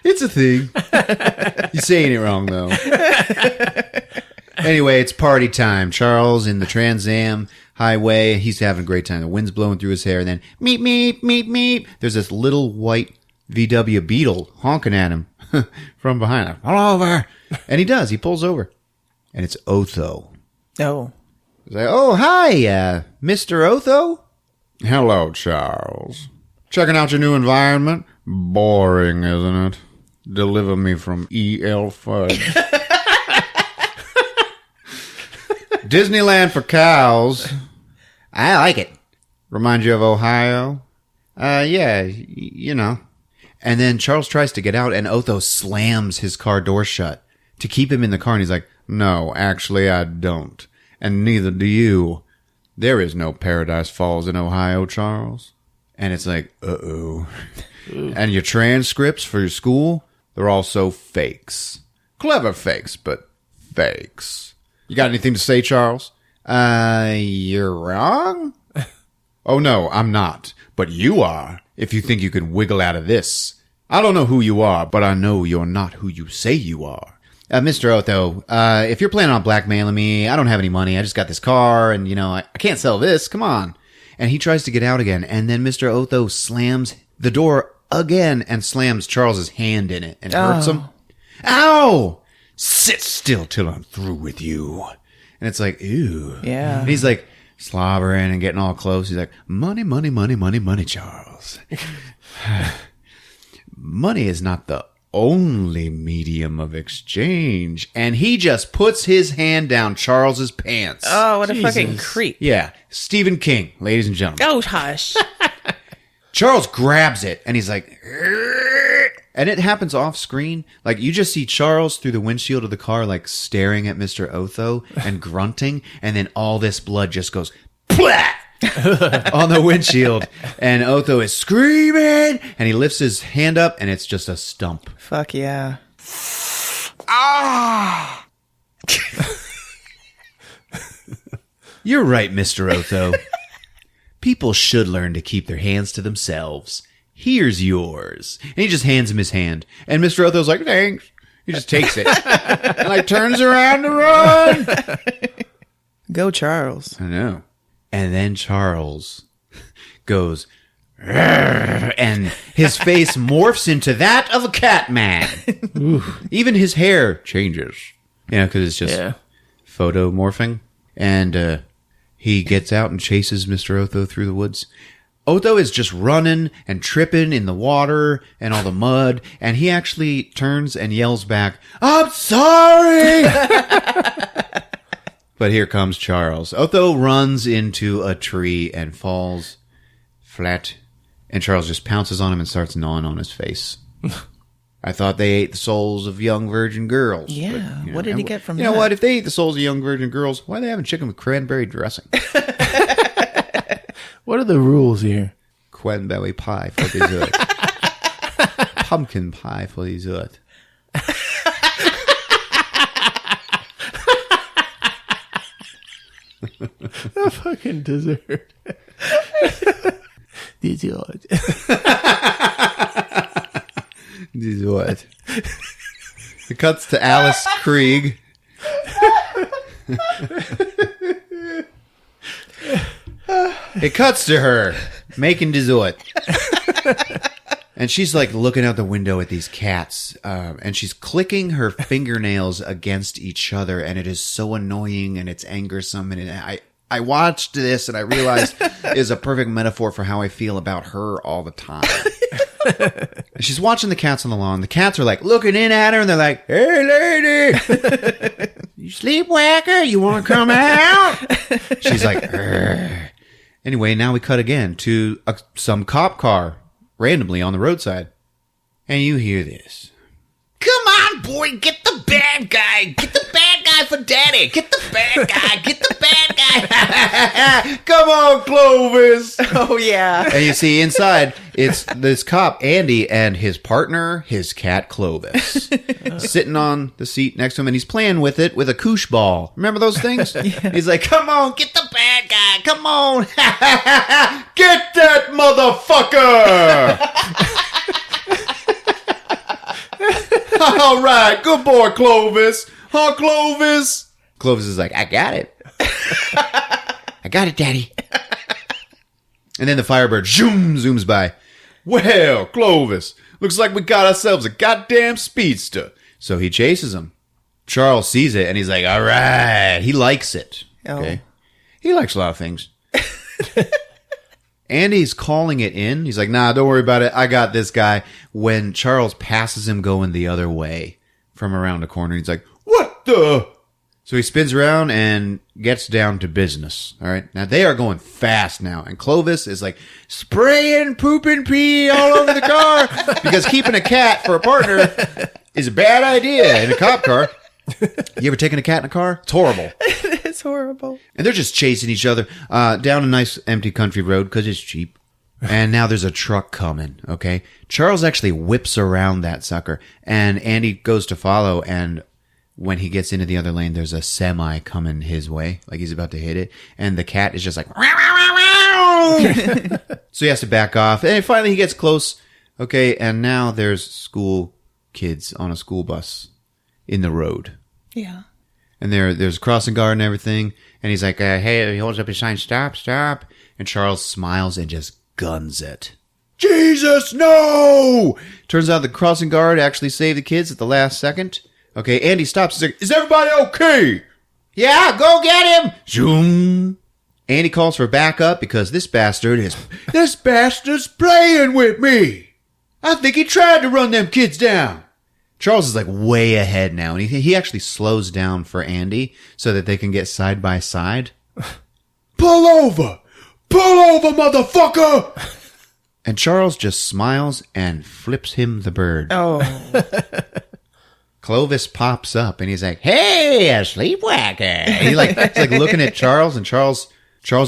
It's a thing. You're saying it wrong, though. Anyway, it's party time. Charles in the Trans Am highway. He's having a great time. The wind's blowing through his hair. And then, meep, meep, meep, meep. There's this little white VW Beetle honking at him from behind. Pull over. And he does. He pulls over. And it's Otho. Oh. He's like, oh, hi, Mr. Otho. Hello, Charles. Checking out your new environment? Boring, isn't it? Deliver me from E.L. Fudge. Disneyland for cows. I like it. Remind you of Ohio? Yeah, you know. And then Charles tries to get out, and Otho slams his car door shut to keep him in the car. And he's like, no, actually, I don't. And neither do you. There is no Paradise Falls in Ohio, Charles. And it's like, uh-oh. And your transcripts for your school, they're also fakes. Clever fakes, but fakes. You got anything to say, Charles? You're wrong? Oh, no, I'm not. But you are, if you think you can wiggle out of this. I don't know who you are, but I know you're not who you say you are. Mr. Otho, if you're planning on blackmailing me, I don't have any money. I just got this car, and, I can't sell this. Come on. And he tries to get out again, and then Mr. Otho slams the door again and slams Charles's hand in it and hurts him. Ow! Sit still till I'm through with you. And it's like, ew. Yeah. And he's like slobbering and getting all close. He's like, money, money, money, money, money, Charles. Money is not the only medium of exchange. And he just puts his hand down Charles's pants. Oh, what a fucking creep. Yeah. Stephen King, ladies and gentlemen. Oh, hush. Charles grabs it and he's like, "Rrr." And it happens off screen. Like, you just see Charles through the windshield of the car, like, staring at Mr. Otho and grunting. And then all this blood just goes, "Plah!" on the windshield. And Otho is screaming. And he lifts his hand up and it's just a stump. Fuck yeah. Ah! You're right, Mr. Otho. People should learn to keep their hands to themselves. Here's yours. And he just hands him his hand. And Mr. Otho's like, thanks. He just takes it. And like turns around to run. Go, Charles. I know. And then Charles goes, "Rrr," and his face morphs into that of a cat man. Even his hair changes. You know, because it's just photo morphing. And he gets out and chases Mr. Otho through the woods. Otho is just running and tripping in the water and all the mud, and he actually turns and yells back, "I'm sorry!" But here comes Charles. Otho runs into a tree and falls flat, and Charles just pounces on him and starts gnawing on his face. I thought they ate the souls of young virgin girls. Yeah, but, what did he get from that? You know what? If they ate the souls of young virgin girls, why are they having chicken with cranberry dressing? What are the rules here? Cranberry pie for dessert. Pumpkin pie for dessert. A fucking dessert. Dessert. Dessert. It cuts to Alice Krieg. It cuts to her making dessert. And she's like looking out the window at these cats, and she's clicking her fingernails against each other, and it is so annoying and it's angersome. And I watched this and I realized it is a perfect metaphor for how I feel about her all the time. She's watching the cats on the lawn. The cats are like looking in at her and they're like, "Hey lady, you sleepwalker, you want to come out?" She's like, "Urgh." Anyway, now we cut again to some cop car randomly on the roadside. And you hear this. "Come on, boy, get the bad guy. Get the bad guy for daddy. Get the bad guy. Get the bad guy. Come on, Clovis." Oh, yeah. And you see inside, it's this cop, Andy, and his partner, his cat, Clovis, sitting on the seat next to him, and he's playing with it with a koosh ball. Remember those things? Yeah. He's like, "Come on, get the bad guy. Come on. Get that motherfucker." All right, good boy, Clovis. Huh, Clovis? Clovis is like, "I got it. I got it, Daddy." And then the Firebird zooms by. "Well, Clovis, looks like we got ourselves a goddamn speedster." So he chases him. Charles sees it and he's like, "All right." He likes it. Okay. He likes a lot of things. Andy's calling it in. He's like, "Nah, don't worry about it. I got this guy." When Charles passes him going the other way from around the corner, he's like, "What the?" So he spins around and gets down to business. All right. Now they are going fast now. And Clovis is like spraying poop and pee all over the car because keeping a cat for a partner is a bad idea in a cop car. You ever taken a cat in a car? It's horrible. It's horrible. And they're just chasing each other down a nice empty country road because it's cheap. And now there's a truck coming, okay? Charles actually whips around that sucker, and Andy goes to follow, and when he gets into the other lane, there's a semi coming his way, like he's about to hit it, and the cat is just like, so he has to back off, and finally he gets close, okay, and now there's school kids on a school bus in the road. Yeah. And there's a crossing guard and everything, and he's like, "Hey," he holds up his sign, "Stop, stop." And Charles smiles and just guns it. "Jesus, no!" Turns out the crossing guard actually saved the kids at the last second. Okay, Andy stops. He's like, "Is everybody okay?" "Yeah, go get him!" Zoom. Andy calls for backup because this bastard's playing with me. I think he tried to run them kids down. Charles is like way ahead now, and he actually slows down for Andy so that they can get side by side. Pull over! Pull over, motherfucker! And Charles just smiles and flips him the bird. Oh. Clovis pops up and he's like, "Hey, a sleepwalker!" And he's like looking at Charles, and Charles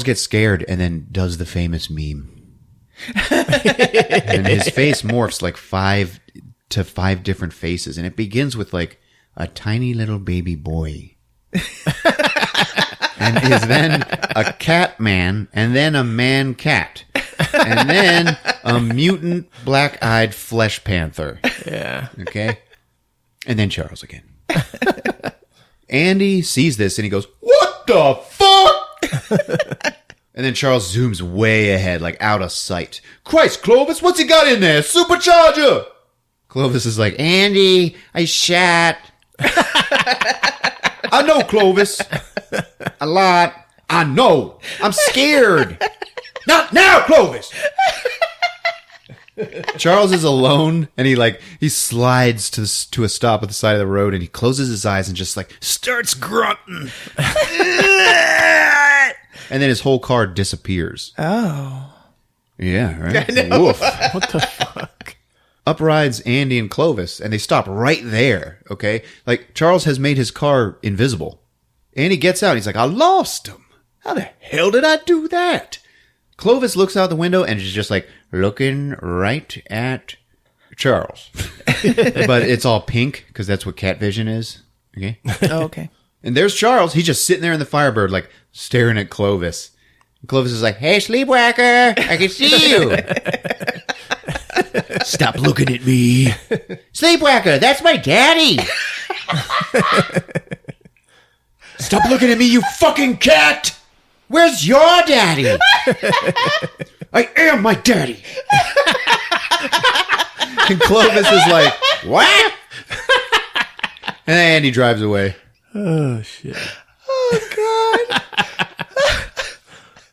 gets scared and then does the famous meme. And his face morphs like 5 different faces, and it begins with like a tiny little baby boy. And is then a cat man, and then a man cat, and then a mutant black-eyed flesh panther. Yeah. Okay? And then Charles again. Andy sees this and he goes, "What the fuck?" And then Charles zooms way ahead, like out of sight. "Christ, Clovis, what's he got in there? Supercharger!" Clovis is like, "Andy, I shat." "I know, Clovis. A lot. I know. I'm scared." "Not now, Clovis." Charles is alone, and he slides to a stop at the side of the road, and he closes his eyes and just like starts grunting. And then his whole car disappears. Oh. Yeah, right? Woof. What the fuck? Up rides Andy and Clovis, and they stop right there, okay? Like, Charles has made his car invisible. Andy gets out, he's like, "I lost him. How the hell did I do that?" Clovis looks out the window and is just like looking right at Charles. But it's all pink, because that's what cat vision is, okay? Oh, okay. And there's Charles. He's just sitting there in the Firebird, like, staring at Clovis. And Clovis is like, "Hey, sleepwalker, I can see you." "Stop looking at me." "Sleepwalker, that's my daddy." "Stop looking at me, you fucking cat. Where's your daddy?" "I am my daddy." And Clovis is like, "What?" And then Andy drives away. Oh, shit. Oh, God.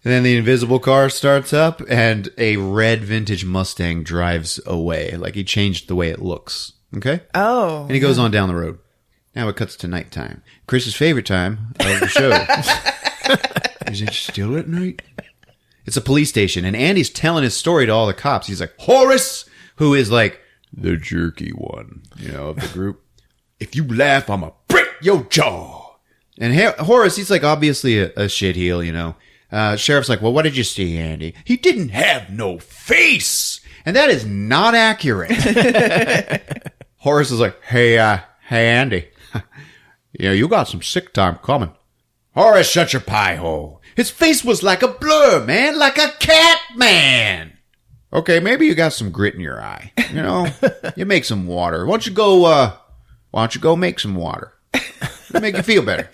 And then the invisible car starts up, and a red vintage Mustang drives away. Like, he changed the way it looks. Okay? Oh. And he goes on down the road. Now it cuts to nighttime. Chris's favorite time of the show. Is it still at night? It's a police station, and Andy's telling his story to all the cops. He's like, "Horace," who is like the jerky one, of the group. "If you laugh, I'ma break your jaw." And Horace, he's like obviously a shitheel, Sheriff's like, "Well, what did you see, Andy?" "He didn't have no face." And that is not accurate. Horace is like, Hey, Andy. You got some sick time coming." "Horace, shut your pie hole. His face was like a blur, man, like a cat man." "Okay, maybe you got some grit in your eye. You make some water. Why don't you go make some water? It'll make you feel better."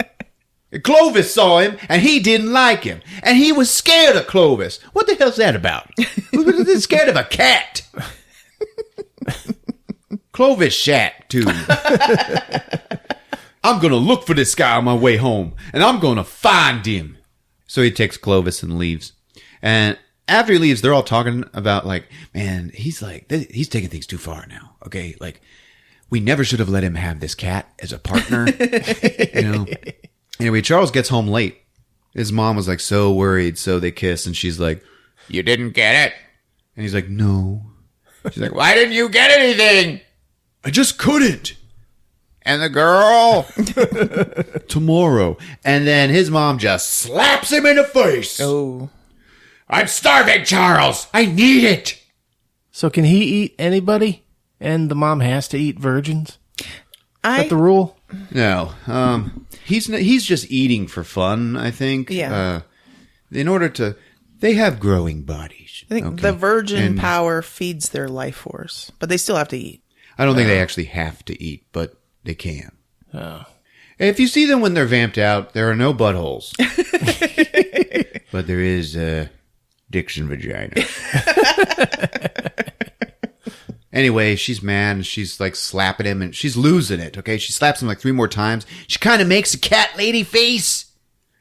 Clovis saw him, and he didn't like him. And he was scared of Clovis. What the hell's that about? Who's scared of a cat? Clovis shat, too. "I'm going to look for this guy on my way home, and I'm going to find him." So he takes Clovis and leaves. And after he leaves, they're all talking about, like, "Man, he's taking things too far now, okay? Like, we never should have let him have this cat as a partner." Anyway, Charles gets home late. His mom was like so worried, so they kiss, and she's like, "You didn't get it?" And he's like, "No." She's like, "Why didn't you get anything?" "I just couldn't." "And the girl?" "Tomorrow." And then his mom just slaps him in the face. Oh. "I'm starving, Charles. I need it." So can he eat anybody? And the mom has to eat virgins? Is that the rule? No. He's just eating for fun, I think. Yeah. They have growing bodies. I think the virgin power feeds their life force, but they still have to eat. I don't think they actually have to eat, but they can. Oh. If you see them when they're vamped out, there are no buttholes. But there is dicks and vagina. Anyway, she's mad, and she's like slapping him, and she's losing it, okay? She slaps him like 3 more times. She kind of makes a cat lady face.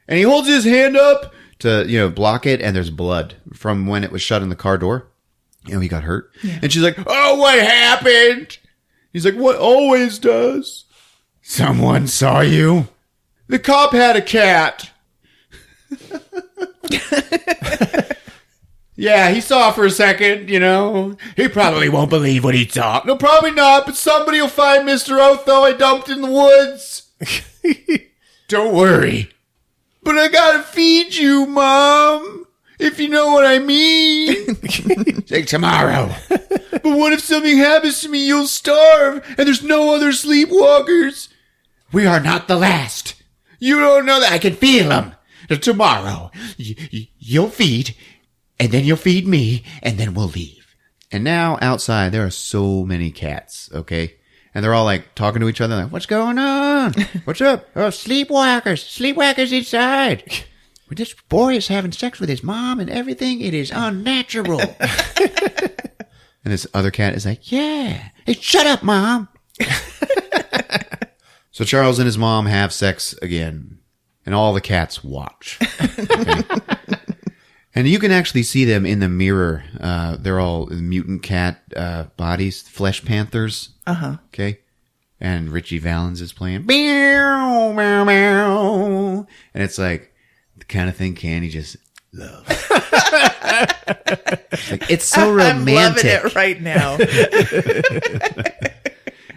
And he holds his hand up to, block it, and there's blood from when it was shut in the car door. He got hurt. Yeah. And she's like, "Oh, what happened?" He's like, what always does? Someone saw you. The cop had a cat. Yeah, he saw for a second, you know. He probably won't believe what he saw. No, probably not, but somebody will find Mr. Otho I dumped in the woods. Don't worry. But I gotta feed you, Mom. If you know what I mean. Like tomorrow. But what if something happens to me? You'll starve, and there's no other sleepwalkers. We are not the last. You don't know that. I can feel them. Tomorrow, you'll feed, and then you'll feed me, and then we'll leave. And now outside, there are so many cats, okay? And they're all like talking to each other, like, what's going on? What's up? Oh, sleepwalkers. Sleepwalkers inside. This boy is having sex with his mom and everything. It is unnatural. And this other cat is like, yeah. Hey, shut up, Mom. So Charles and his mom have sex again. And all the cats watch. Okay? And you can actually see them in the mirror. They're all mutant cat bodies, flesh panthers. Uh-huh. Okay? And Richie Valens is playing. Meow, meow, meow. And it's like the kind of thing Candy just loves. It's so romantic. I'm loving it right now.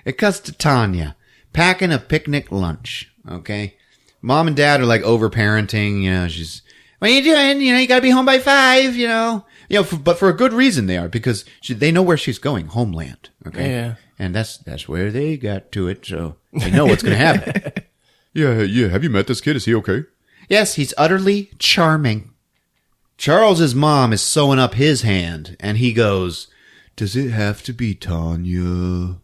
It cuts to Tanya packing a picnic lunch. Okay? Mom and Dad are like over-parenting, you know, she's, what are you doing? You know, you gotta be home by 5, you know. But for a good reason they are, because they know where she's going, homeland, okay? Yeah. And that's where they got to it, so they know what's gonna happen. Yeah, have you met this kid? Is he okay? Yes, he's utterly charming. Charles's mom is sewing up his hand, and he goes, does it have to be Tanya?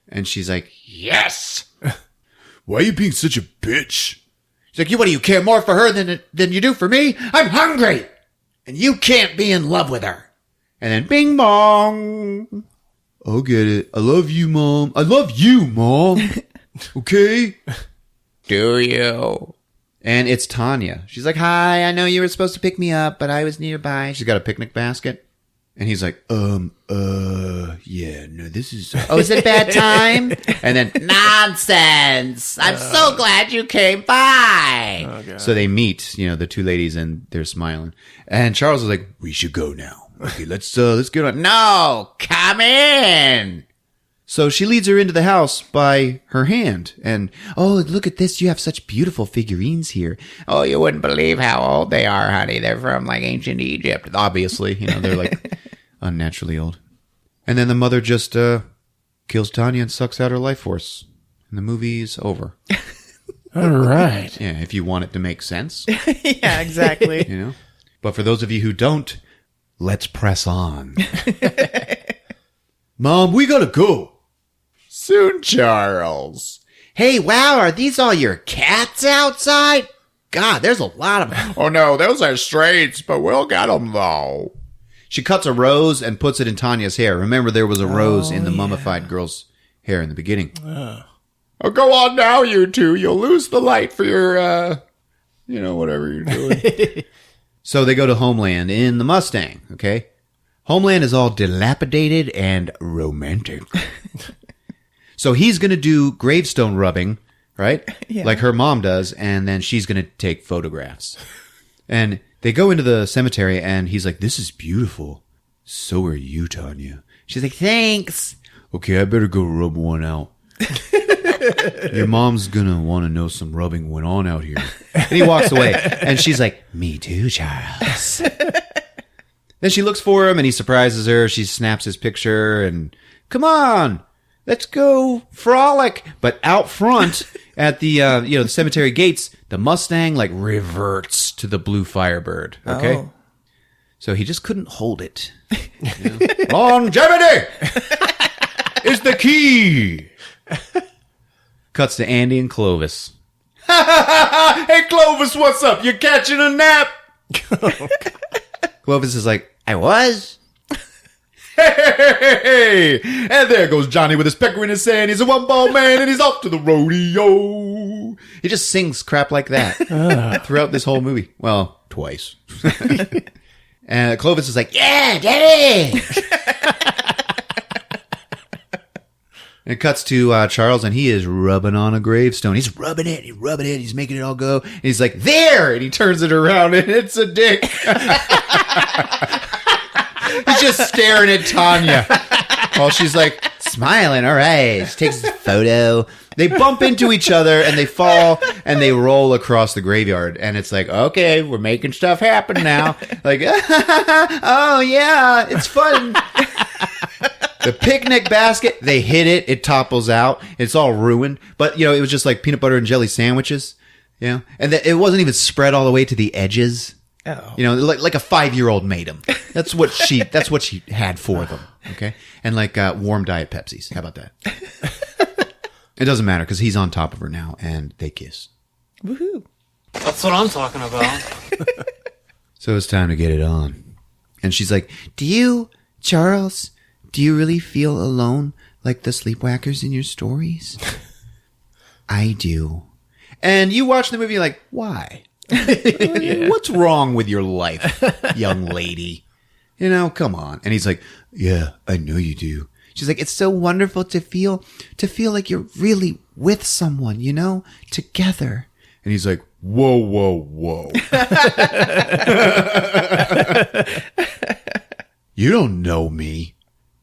And she's like, yes! Why are you being such a bitch? She's like, what do you care more for her than you do for me? I'm hungry! And you can't be in love with her. And then bing bong. I'll get it. I love you, Mom. I love you, Mom. Okay? Do you? And it's Tanya. She's like, hi, I know you were supposed to pick me up, but I was nearby. She's got a picnic basket. And he's like, yeah, no, this is... Oh, is it bad time? And then, nonsense! I'm so glad you came by! Oh, so they meet, you know, the two ladies, and they're smiling. And Charles is like, we should go now. Okay, let's get on. No! Come in! So she leads her into the house by her hand. And, oh, look at this. You have such beautiful figurines here. Oh, you wouldn't believe how old they are, honey. They're from, like, ancient Egypt. Obviously, you know, they're, like, unnaturally old. And then the mother just kills Tanya and sucks out her life force. And the movie's over. All right. Yeah, if you want it to make sense. Yeah, exactly. You know? But for those of you who don't, let's press on. Mom, we gotta go. Soon, Charles. Hey, wow, are these all your cats outside? God, there's a lot of them. Oh, no, those are strays, but we'll get them, though. She cuts a rose and puts it in Tanya's hair. Remember, there was a rose in the mummified girl's hair in the beginning. Oh, go on now, you two. You'll lose the light for your, whatever you're doing. So they go to Homeland in the Mustang, okay? Homeland is all dilapidated and romantic. So he's going to do gravestone rubbing, right? Yeah. Like her mom does, and then she's going to take photographs. And they go into the cemetery, and he's like, this is beautiful. So are you, Tanya. She's like, thanks. Okay, I better go rub one out. Your mom's going to want to know some rubbing went on out here. And he walks away, and she's like, me too, Charles. Then she looks for him, and he surprises her. She snaps his picture, and come on. Let's go frolic. But out front at the, the cemetery gates, the Mustang like reverts to the blue Firebird. Okay. Oh. So he just couldn't hold it. You know? Longevity is the key. Cuts to Andy and Clovis. Hey, Clovis, what's up? You catching a nap? Clovis is like, I was. Hey! And there goes Johnny with his pecker in his hand. He's a one-ball man, and he's off to the rodeo. He just sings crap like that throughout this whole movie. Well, twice. And Clovis is like, yeah, Daddy! It cuts to Charles, and he is rubbing on a gravestone. He's rubbing it. He's making it all go. And he's like, there! And he turns it around, and it's a dick. He's just staring at Tanya while she's like, smiling. All right. She takes a photo. They bump into each other, and they fall, and they roll across the graveyard. And it's like, okay, we're making stuff happen now. Like, oh, yeah, it's fun. The picnic basket, they hit it. It topples out. It's all ruined. But, it was just like peanut butter and jelly sandwiches, And it wasn't even spread all the way to the edges. Oh. Like a 5-year-old made them. That's what she had for them. Okay. And like warm Diet Pepsis. How about that? It doesn't matter because he's on top of her now and they kiss. Woohoo. That's what I'm talking about. So it's time to get it on. And she's like, Charles, do you really feel alone like the Sleepwalkers in your stories? I do. And you watch the movie like, why? What's wrong with your life, young lady? Come on. And he's like, yeah, I know you do. She's like, it's so wonderful to feel like you're really with someone, together. And he's like, whoa, whoa, whoa. You don't know me.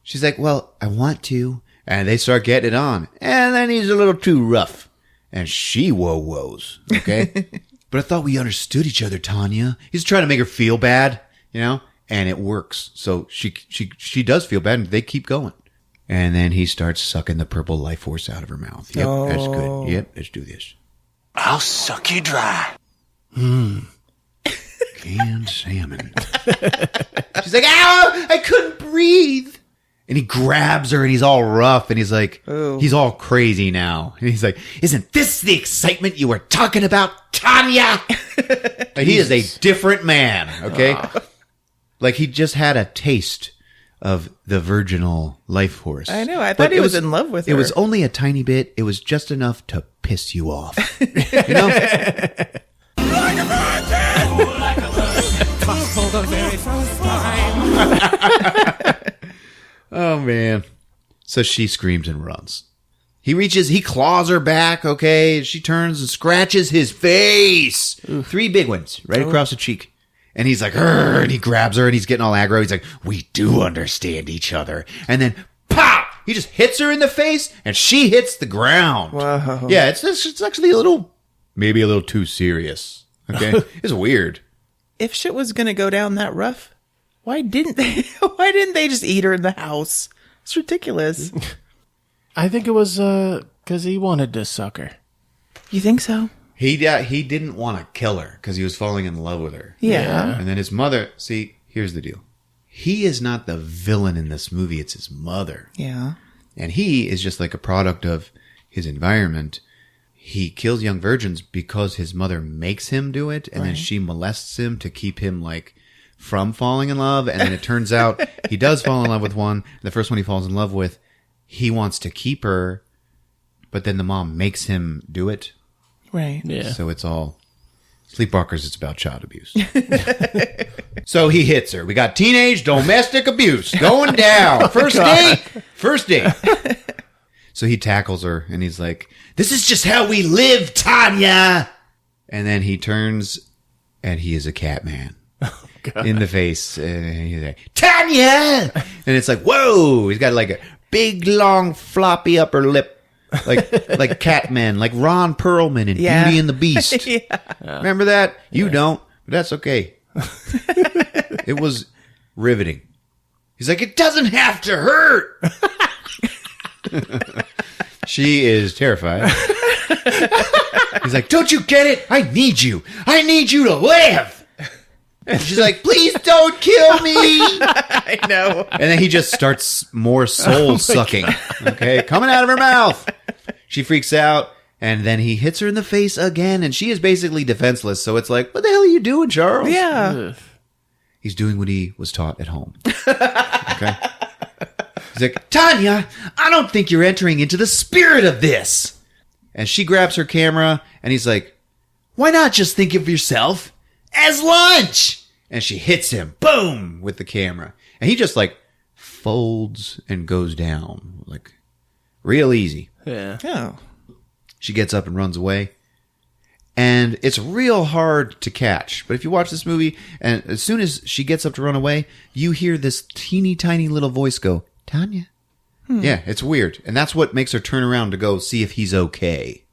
She's like, well, I want to. And they start getting it on. And then he's a little too rough. And she whoa-whoas, okay? But I thought we understood each other, Tanya. He's trying to make her feel bad, and it works. So she does feel bad, and they keep going. And then he starts sucking the purple life force out of her mouth. Yep, That's good. Yep, let's do this. I'll suck you dry. Canned salmon. She's like, ow, I couldn't breathe. And he grabs her and he's all rough and he's like, he's all crazy now. And he's like, isn't this the excitement you were talking about, Tanya? Like, he is a different man, okay? Like he just had a taste of the virginal life force. I know. I thought he was in love with her. It was only a tiny bit. It was just enough to piss you off. Like a virgin! Like a virgin! For the very first time. Oh, man. So she screams and runs. He claws her back, okay? She turns and scratches his face. Oof. 3 big ones right across the cheek. And he's like, and he grabs her and he's getting all aggro. He's like, we do understand each other. And then, pop! He just hits her in the face and she hits the ground. Wow. Yeah, it's actually maybe a little too serious. Okay? It's weird. If shit was going to go down that rough, why didn't they just eat her in the house? It's ridiculous. I think it was because he wanted to suck her. You think so? He didn't want to kill her because he was falling in love with her. Yeah. And then his mother, see, here's the deal. He is not the villain in this movie. It's his mother. Yeah. And he is just like a product of his environment. He kills young virgins because his mother makes him do it. And then she molests him to keep him like from falling in love. And then it turns out he does fall in love with one. The first one he falls in love with, he wants to keep her. But then the mom makes him do it. Right. Yeah. So it's all Sleepwalkers. It's about child abuse. So he hits her. We got teenage domestic abuse going down. First date. So he tackles her and he's like, this is just how we live, Tanya. And then he turns and he is a cat man. In the face. And he's like, Tanya! And it's like, whoa! He's got like a big, long, floppy upper lip. Like Catman, like Ron Perlman in Beauty and the Beast. Remember that? You don't, but that's okay. It was riveting. He's like, it doesn't have to hurt. She is terrified. He's like, don't you get it? I need you. I need you to live. And she's like, please don't kill me. I know. And then he just starts more soul sucking. Okay, coming out of her mouth. She freaks out, and then he hits her in the face again, and she is basically defenseless. So it's like, what the hell are you doing, Charles? Yeah. He's doing what he was taught at home. Okay? He's like, Tanya, I don't think you're entering into the spirit of this. And she grabs her camera, and he's like, why not just think of yourself as lunch? And she hits him, boom, with the camera. And he just like folds and goes down Real easy. Yeah. Oh. She gets up and runs away. And it's real hard to catch. But if you watch this movie, and as soon as she gets up to run away, you hear this teeny tiny little voice go, Tanya. Yeah, it's weird. And that's what makes her turn around to go see if he's okay.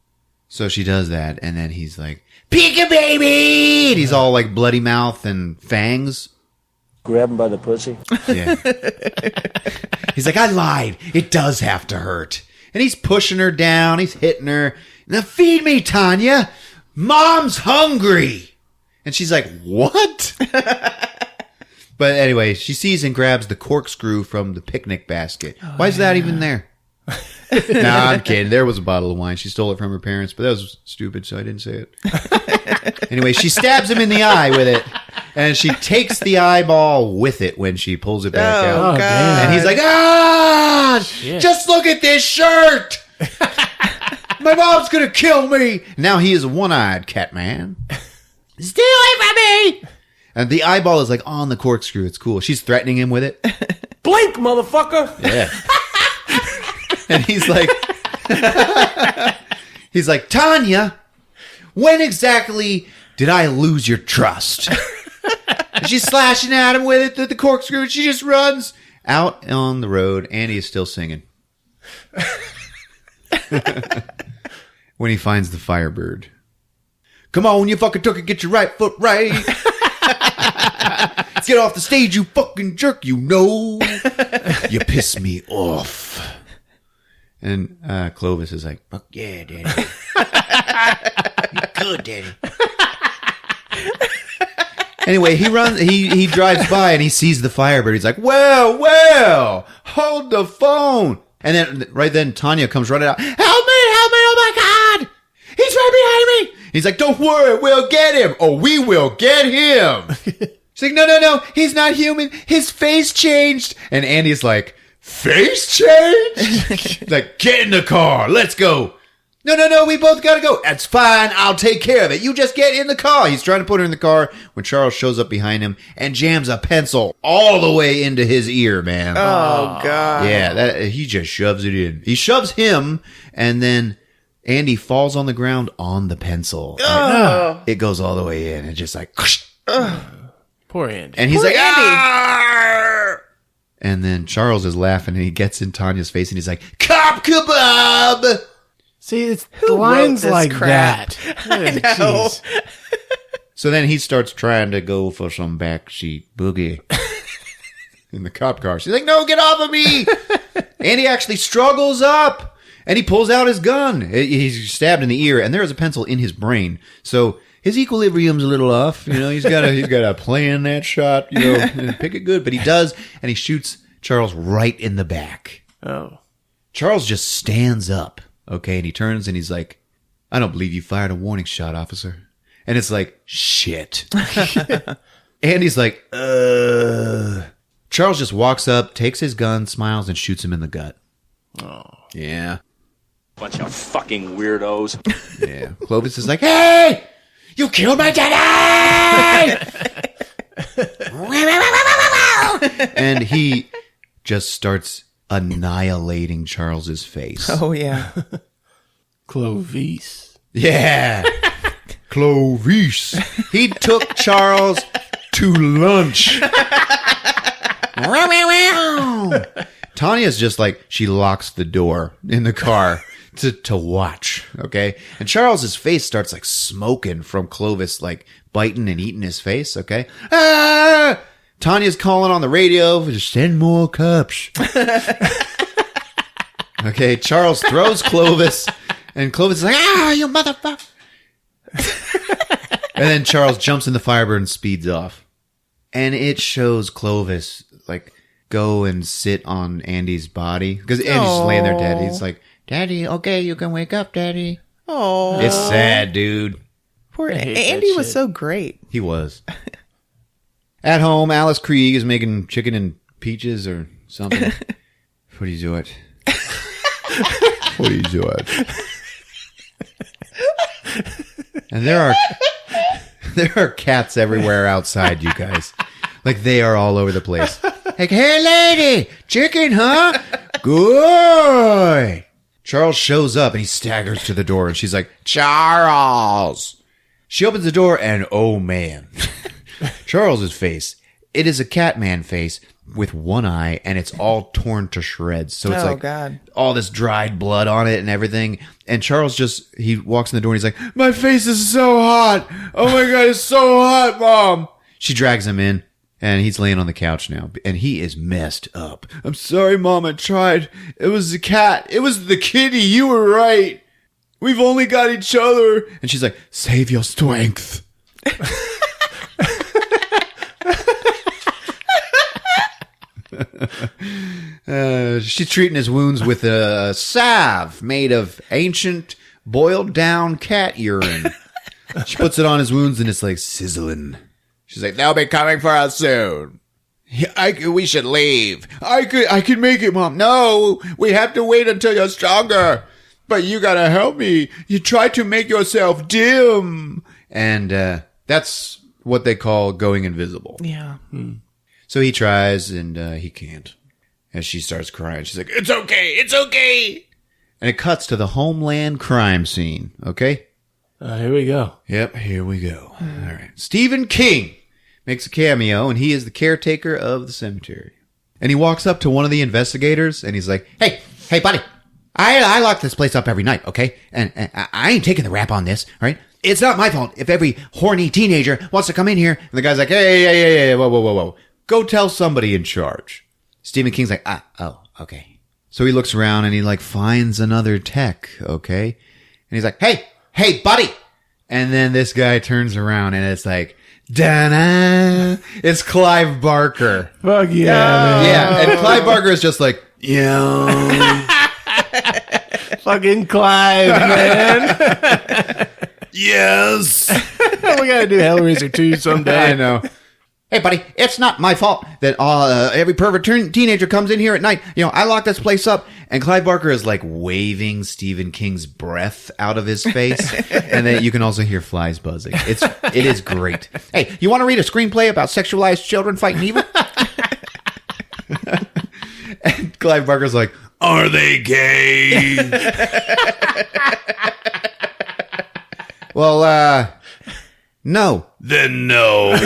So she does that, and then he's like, Pika baby! And he's all like bloody mouth and fangs. Grab him by the pussy. Yeah. He's like, I lied. It does have to hurt. And he's pushing her down. He's hitting her. Now feed me, Tanya. Mom's hungry. And she's like, what? But anyway, she sees and grabs the corkscrew from the picnic basket. Why is that even there? Nah, I'm kidding. There was a bottle of wine. She stole it from her parents, but that was stupid, so I didn't say it. Anyway, she stabs him in the eye with it, and she takes the eyeball with it when she pulls it back out. Oh, God. And he's like, just look at this shirt. My mom's going to kill me. Now he is a one-eyed cat man. Stay away from me. And the eyeball is like on the corkscrew. It's cool. She's threatening him with it. Blink, motherfucker! Yeah. And he's like, Tanya, when exactly did I lose your trust? And she's slashing at him with it, the corkscrew, and she just runs out on the road. Andy is still singing. When he finds the Firebird. Come on, you fucking took it, get your right foot right. Get off the stage, you fucking jerk, you know. You piss me off. And Clovis is like, fuck yeah, Daddy. You good, Daddy. Anyway, he drives by and he sees the Firebird. He's like, well, hold the phone. And then right then Tanya comes running out. Help me, oh my God. He's right behind me. He's like, don't worry, we'll get him. Oh, we will get him. She's like, no, he's not human. His face changed. And Andy's like, face changed? Like, get in the car. Let's go. No, we both gotta go. That's fine. I'll take care of it. You just get in the car. He's trying to put her in the car when Charles shows up behind him and jams a pencil all the way into his ear, man. Oh, God. Yeah, he just shoves it in. He shoves him, and then Andy falls on the ground on the pencil. Oh. It goes all the way in and just like... Poor Andy. And he's Poor like, Andy. Arr! And then Charles is laughing and he gets in Tanya's face and he's like, Cop kebab! See, it's Who lines wrote this like crap? that. I know. Jeez. So then he starts trying to go for some backseat boogie in the cop car. She's like, no, get off of me! Andy actually struggles up and he pulls out his gun. He's stabbed in the ear and there is a pencil in his brain. So his equilibrium's a little off. You know, he's got to plan that shot, you know, and pick it good. But he does, and he shoots Charles right in the back. Oh. Charles just stands up, okay, and he turns and he's like, I don't believe you fired a warning shot, officer. And it's like, shit. And he's like, Charles just walks up, takes his gun, smiles, and shoots him in the gut. Oh. Yeah. Bunch of fucking weirdos. Yeah. Clovis is like, hey! You killed my daddy! And he just starts annihilating Charles's face. Oh, yeah. Clovis. Yeah. Clovis. He took Charles to lunch. Tanya's just like, she locks the door in the car to watch, okay? And Charles's face starts like smoking from Clovis, like biting and eating his face, okay? Ah! Tanya's calling on the radio for just 10 more cups. Okay, Charles throws Clovis, and Clovis is like, you motherfucker. And then Charles jumps in the Firebird and speeds off. And it shows Clovis, like, go and sit on Andy's body. Because Andy's just laying there dead. He's like, Daddy, okay, you can wake up, Daddy. Oh. It's sad, dude. Poor hate Andy that was shit. so great. He was. At home, Alice Krieg is making chicken and peaches or something. What do you do it? What do you do it? And there are cats everywhere outside, you guys. Like, they are all over the place. Like, hey, lady, chicken, huh? Good. Charles shows up and he staggers to the door and she's like, Charles! She opens the door and oh man. Charles's face. It is a Catman face with one eye and it's all torn to shreds. So it's God. all this dried blood on it and everything. And Charles he walks in the door and he's like, my face is so hot. Oh my God, it's so hot, Mom. She drags him in. And he's laying on the couch now, and he is messed up. I'm sorry, Mom, I tried. It was the cat. It was the kitty. You were right. We've only got each other. And she's like, save your strength. She's treating his wounds with a salve made of ancient, boiled down cat urine. She puts it on his wounds, and it's like sizzling. She's like, they'll be coming for us soon. We should leave. I could make it, Mom. No, we have to wait until you're stronger. But you gotta help me. You try to make yourself dim. And that's what they call going invisible. Yeah. So he tries, and he can't. And she starts crying. She's like, it's okay. It's okay. And it cuts to the Homeland crime scene. Okay? Here we go. Yep, here we go. All right. Stephen King makes a cameo, and he is the caretaker of the cemetery. And he walks up to one of the investigators, and he's like, hey, buddy, I lock this place up every night, okay? And I ain't taking the rap on this, all right? It's not my fault if every horny teenager wants to come in here. And the guy's like, hey, whoa. Go tell somebody in charge. Stephen King's like, oh, okay. So he looks around, and he, like, finds another tech, okay? And he's like, hey, buddy. And then this guy turns around, and it's like, da-na. It's Clive Barker. Fuck yeah, man. Yeah, and Clive Barker is just like, yeah. Fucking Clive, man. Yes. We gotta do Hellraiser 2 someday. I know. Hey, buddy, it's not my fault that every pervert teenager comes in here at night. You know, I lock this place up. And Clive Barker is like waving Stephen King's breath out of his face. And then you can also hear flies buzzing. It is great. Hey, you want to read a screenplay about sexualized children fighting evil? And Clive Barker's like, are they gay? Well, no. Then no.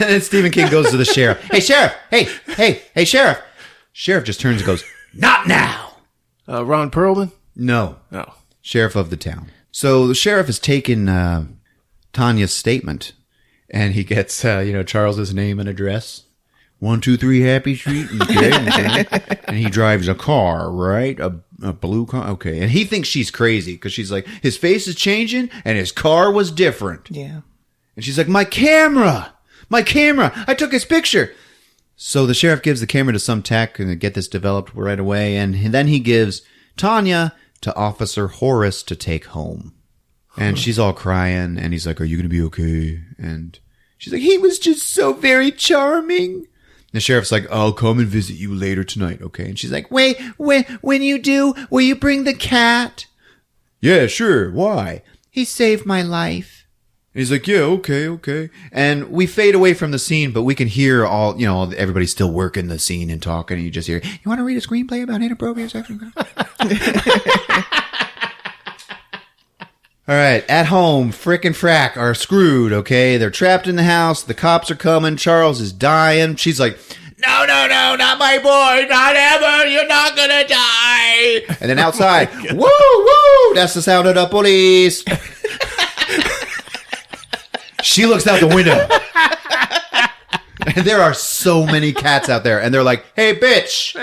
And then Stephen King goes to the sheriff. Hey, Sheriff. Hey, Sheriff. Sheriff just turns and goes, not now. Ron Perlman? No. Oh. Sheriff of the town. So the sheriff has taken Tanya's statement, and he gets, Charles's name and address. 123 Happy Street. Okay. And he drives a car, right? A blue car. Okay. And he thinks she's crazy because she's like, his face is changing and his car was different. Yeah. And she's like, my camera. I took his picture. So the sheriff gives the camera to some tech and they get this developed right away. And then he gives Tanya to Officer Horace to take home. And she's all crying. And he's like, are you going to be okay? And she's like, he was just so very charming. The sheriff's like, I'll come and visit you later tonight, okay? And she's like, wait, when you do, will you bring the cat? Yeah, sure. Why? He saved my life. And he's like, yeah, okay. And we fade away from the scene, but we can hear everybody still working the scene and talking, and you just hear, you want to read a screenplay about inappropriate sexual? All right, at home, Frick and Frack are screwed, okay? They're trapped in the house. The cops are coming. Charles is dying. She's like, no, not my boy, not ever. You're not going to die. And then outside, woo, that's the sound of the police. She looks out the window. And there are so many cats out there. And they're like, hey, bitch.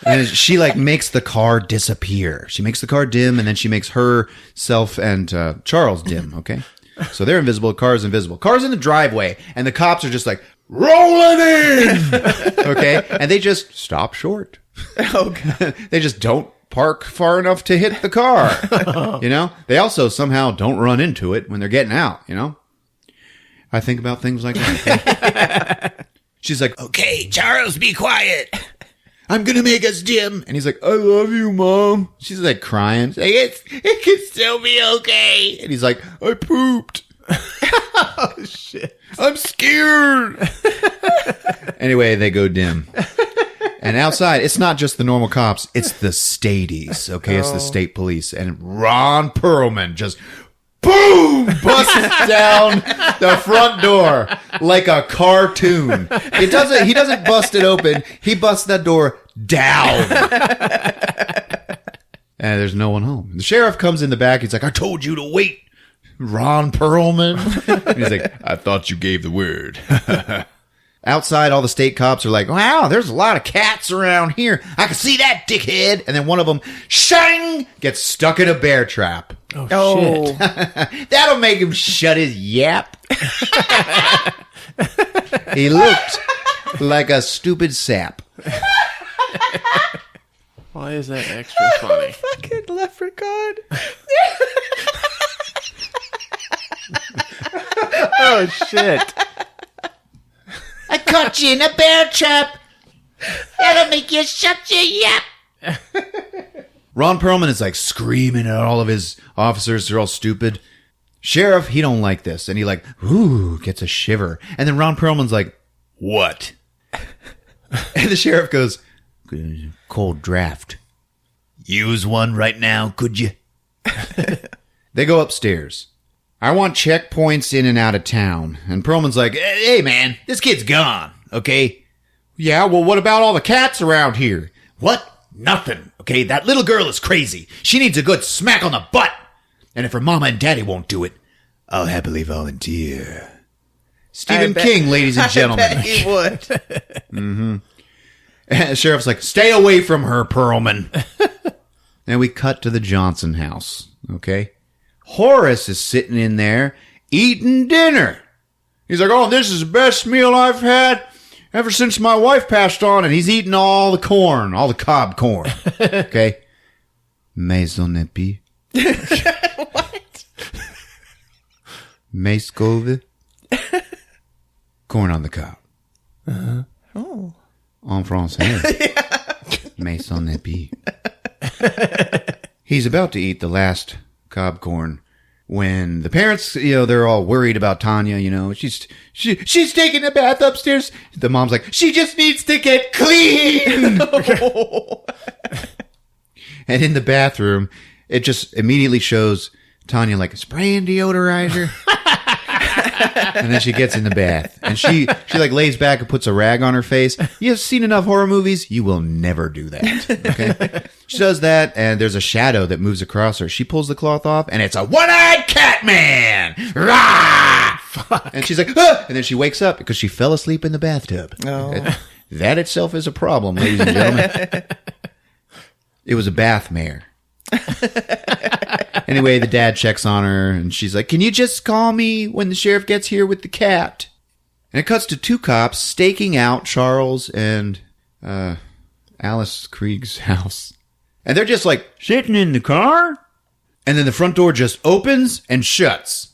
And she makes the car disappear. She makes the car dim, and then she makes herself and Charles dim, okay? So they're invisible. Car's invisible. Car's in the driveway, and the cops are just like, rolling in! Okay? And they just stop short. Oh, God. They just don't park far enough to hit the car. They also somehow don't run into it when they're getting out, I think about things like that. She's like, okay, Charles, be quiet. I'm going to make us dim. And he's like, I love you, Mom. She's like crying. She's like, it can still be okay. And he's like, I pooped. Oh, shit. I'm scared. Anyway, they go dim. And outside, it's not just the normal cops. It's the stadies, okay? It's the state police. And Ron Perlman just, boom, busts down the front door like a cartoon. He doesn't bust it open. He busts that door down. And there's no one home. The sheriff comes in the back. He's like, I told you to wait, Ron Perlman. And he's like, I thought you gave the word. Outside, all the state cops are like, wow, there's a lot of cats around here. I can see that, dickhead. And then one of them, shang, gets stuck in a bear trap. Oh. Shit. That'll make him shut his yap. He looked like a stupid sap. Why is that extra funny? Fucking leprechaun. Oh, shit. I caught you in a bear trap. That'll make you shut your yap. Ron Perlman is like screaming at all of his officers. They're all stupid. Sheriff, he don't like this. And he like, ooh, gets a shiver. And then Ron Perlman's like, what? And the sheriff goes, cold draft. Use one right now, could you? They go upstairs. I want checkpoints in and out of town. And Perlman's like, hey, man, this kid's gone, okay? Yeah, well, what about all the cats around here? What? Nothing, okay? That little girl is crazy. She needs a good smack on the butt. And if her mama and daddy won't do it, I'll happily volunteer. Stephen King, ladies and gentlemen. I bet he would. Mm-hmm. And the sheriff's like, stay away from her, Perlman. And we cut to the Johnson house, okay? Horace is sitting in there eating dinner. He's like, oh, this is the best meal I've had ever since my wife passed on. And he's eating all the corn, all the cob corn. Okay? Maison épi. What? Maiscove. Corn on the cob. Uh-huh. Oh. En français. Maison épi. He's about to eat the last cob corn when the parents, they're all worried about Tanya, she's taking a bath upstairs. The mom's like, she just needs to get clean. And in the bathroom, it just immediately shows Tanya like spraying deodorizer. And then she gets in the bath and she like lays back and puts a rag on her face. You've seen enough horror movies. You will never do that. Okay. She does that and there's a shadow that moves across her. She pulls the cloth off and it's a one-eyed cat man. Rah! Fuck. And she's like, ah! And then she wakes up because she fell asleep in the bathtub. Oh. That itself is a problem, ladies and gentlemen. It was a bath mare. Anyway, the dad checks on her and she's like, can you just call me when the sheriff gets here with the cat? And it cuts to two cops staking out Charles and Alice Krieg's house. And they're just like sitting in the car. And then the front door just opens and shuts.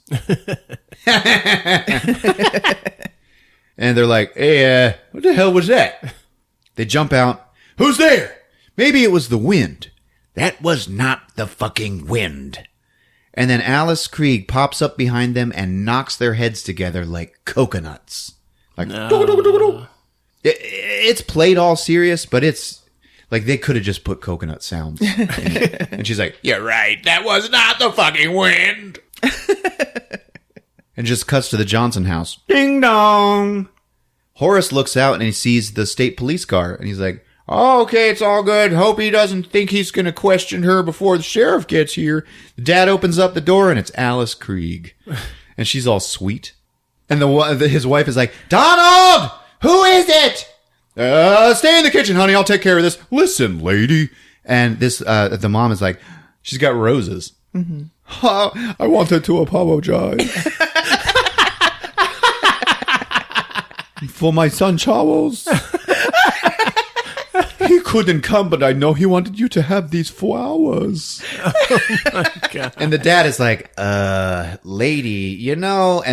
And they're like, hey, what the hell was that? They jump out. Who's there? Maybe it was the wind. That was not the fucking wind. And then Alice Krieg pops up behind them and knocks their heads together like coconuts. Like, no. It's played all serious, but it's like they could have just put coconut sounds in it. And she's like, you're right. That was not the fucking wind. And just cuts to the Johnson house. Ding dong. Horace looks out and he sees the state police car and he's like, oh, okay, it's all good. Hope he doesn't think he's going to question her before the sheriff gets here. The dad opens up the door, and it's Alice Krieg. And she's all sweet. And his wife is like, Donald! Who is it? Stay in the kitchen, honey. I'll take care of this. Listen, lady. And the mom is like, she's got roses. Mm-hmm. I wanted to apologize. For my son, Charles. He couldn't come, but I know he wanted you to have these flowers. Oh, my God. And the dad is like, lady, and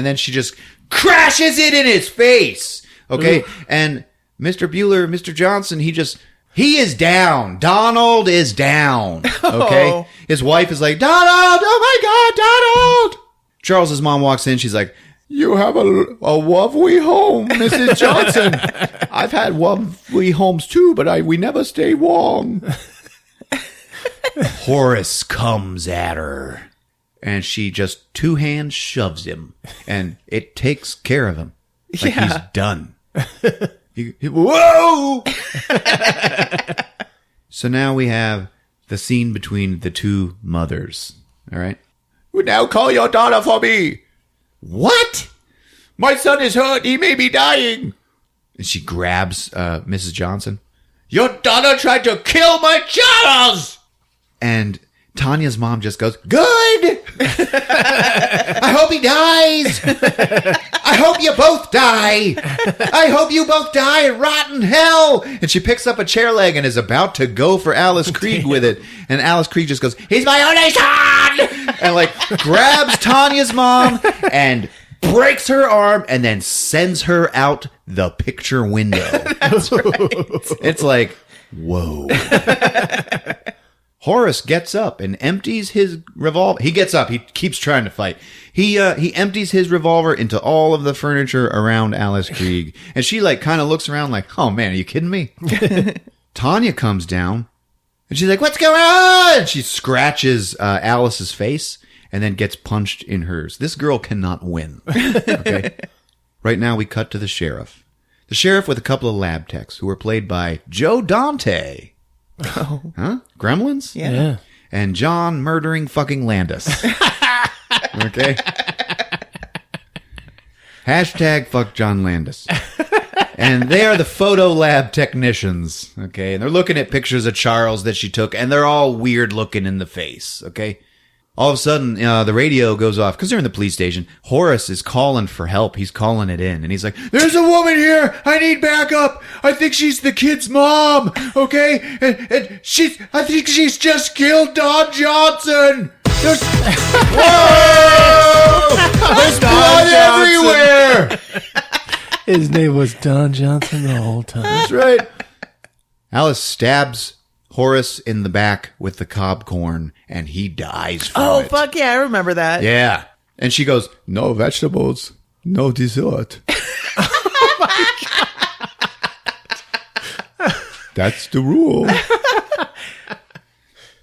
then she just crashes it in his face. Okay. Ooh. And Mr. Bueller, Mr. Johnson, he is down. Donald is down. Okay. Oh. His wife is like, Donald, oh my God, Donald. Charles's mom walks in. She's like, "You have a lovely home, Mrs. Johnson. I've had lovely homes too, but we never stay long." Horace comes at her, and she just 2 hands shoves him, and it takes care of him. Like he's done. Whoa! So now we have the scene between the 2 mothers. All right. "Now call your daughter for me." "What?" "My son is hurt. He may be dying." And she grabs Mrs. Johnson. "Your daughter tried to kill my Charles!" And Tanya's mom just goes, "Good! I hope he dies! I hope you both die! I hope you both die in rotten hell!" And she picks up a chair leg and is about to go for Alice Krieg with it. And Alice Krieg just goes, "He's my only son!" And like grabs Tanya's mom and breaks her arm and then sends her out the picture window. That's right. It's like, whoa. Horace gets up and empties his revolver. He gets up. He keeps trying to fight. He empties his revolver into all of the furniture around Alice Krieg. And she like kind of looks around like, "Oh man, are you kidding me?" Tanya comes down and she's like, "What's going on?" She scratches Alice's face and then gets punched in hers. This girl cannot win. Okay. Right now we cut to the sheriff. The sheriff with a couple of lab techs who are played by Joe Dante. Oh. Huh? Gremlins? Yeah. And John murdering fucking Landis. Okay? Hashtag fuck John Landis. And they are the photo lab technicians. Okay? And they're looking at pictures of Charles that she took, and they're all weird looking in the face. Okay? All of a sudden, the radio goes off because they're in the police station. Horace is calling for help. He's calling it in. And he's like, "There's a woman here. I need backup. I think she's the kid's mom. Okay? And I think she's just killed Don Johnson. There's, whoa! There's blood everywhere." His name was Don Johnson the whole time. That's right. Alice stabs Horace in the back with the cob corn, and he dies from it. Fuck yeah, I remember that. Yeah. And she goes, "No vegetables, no dessert." Oh my God. That's the rule.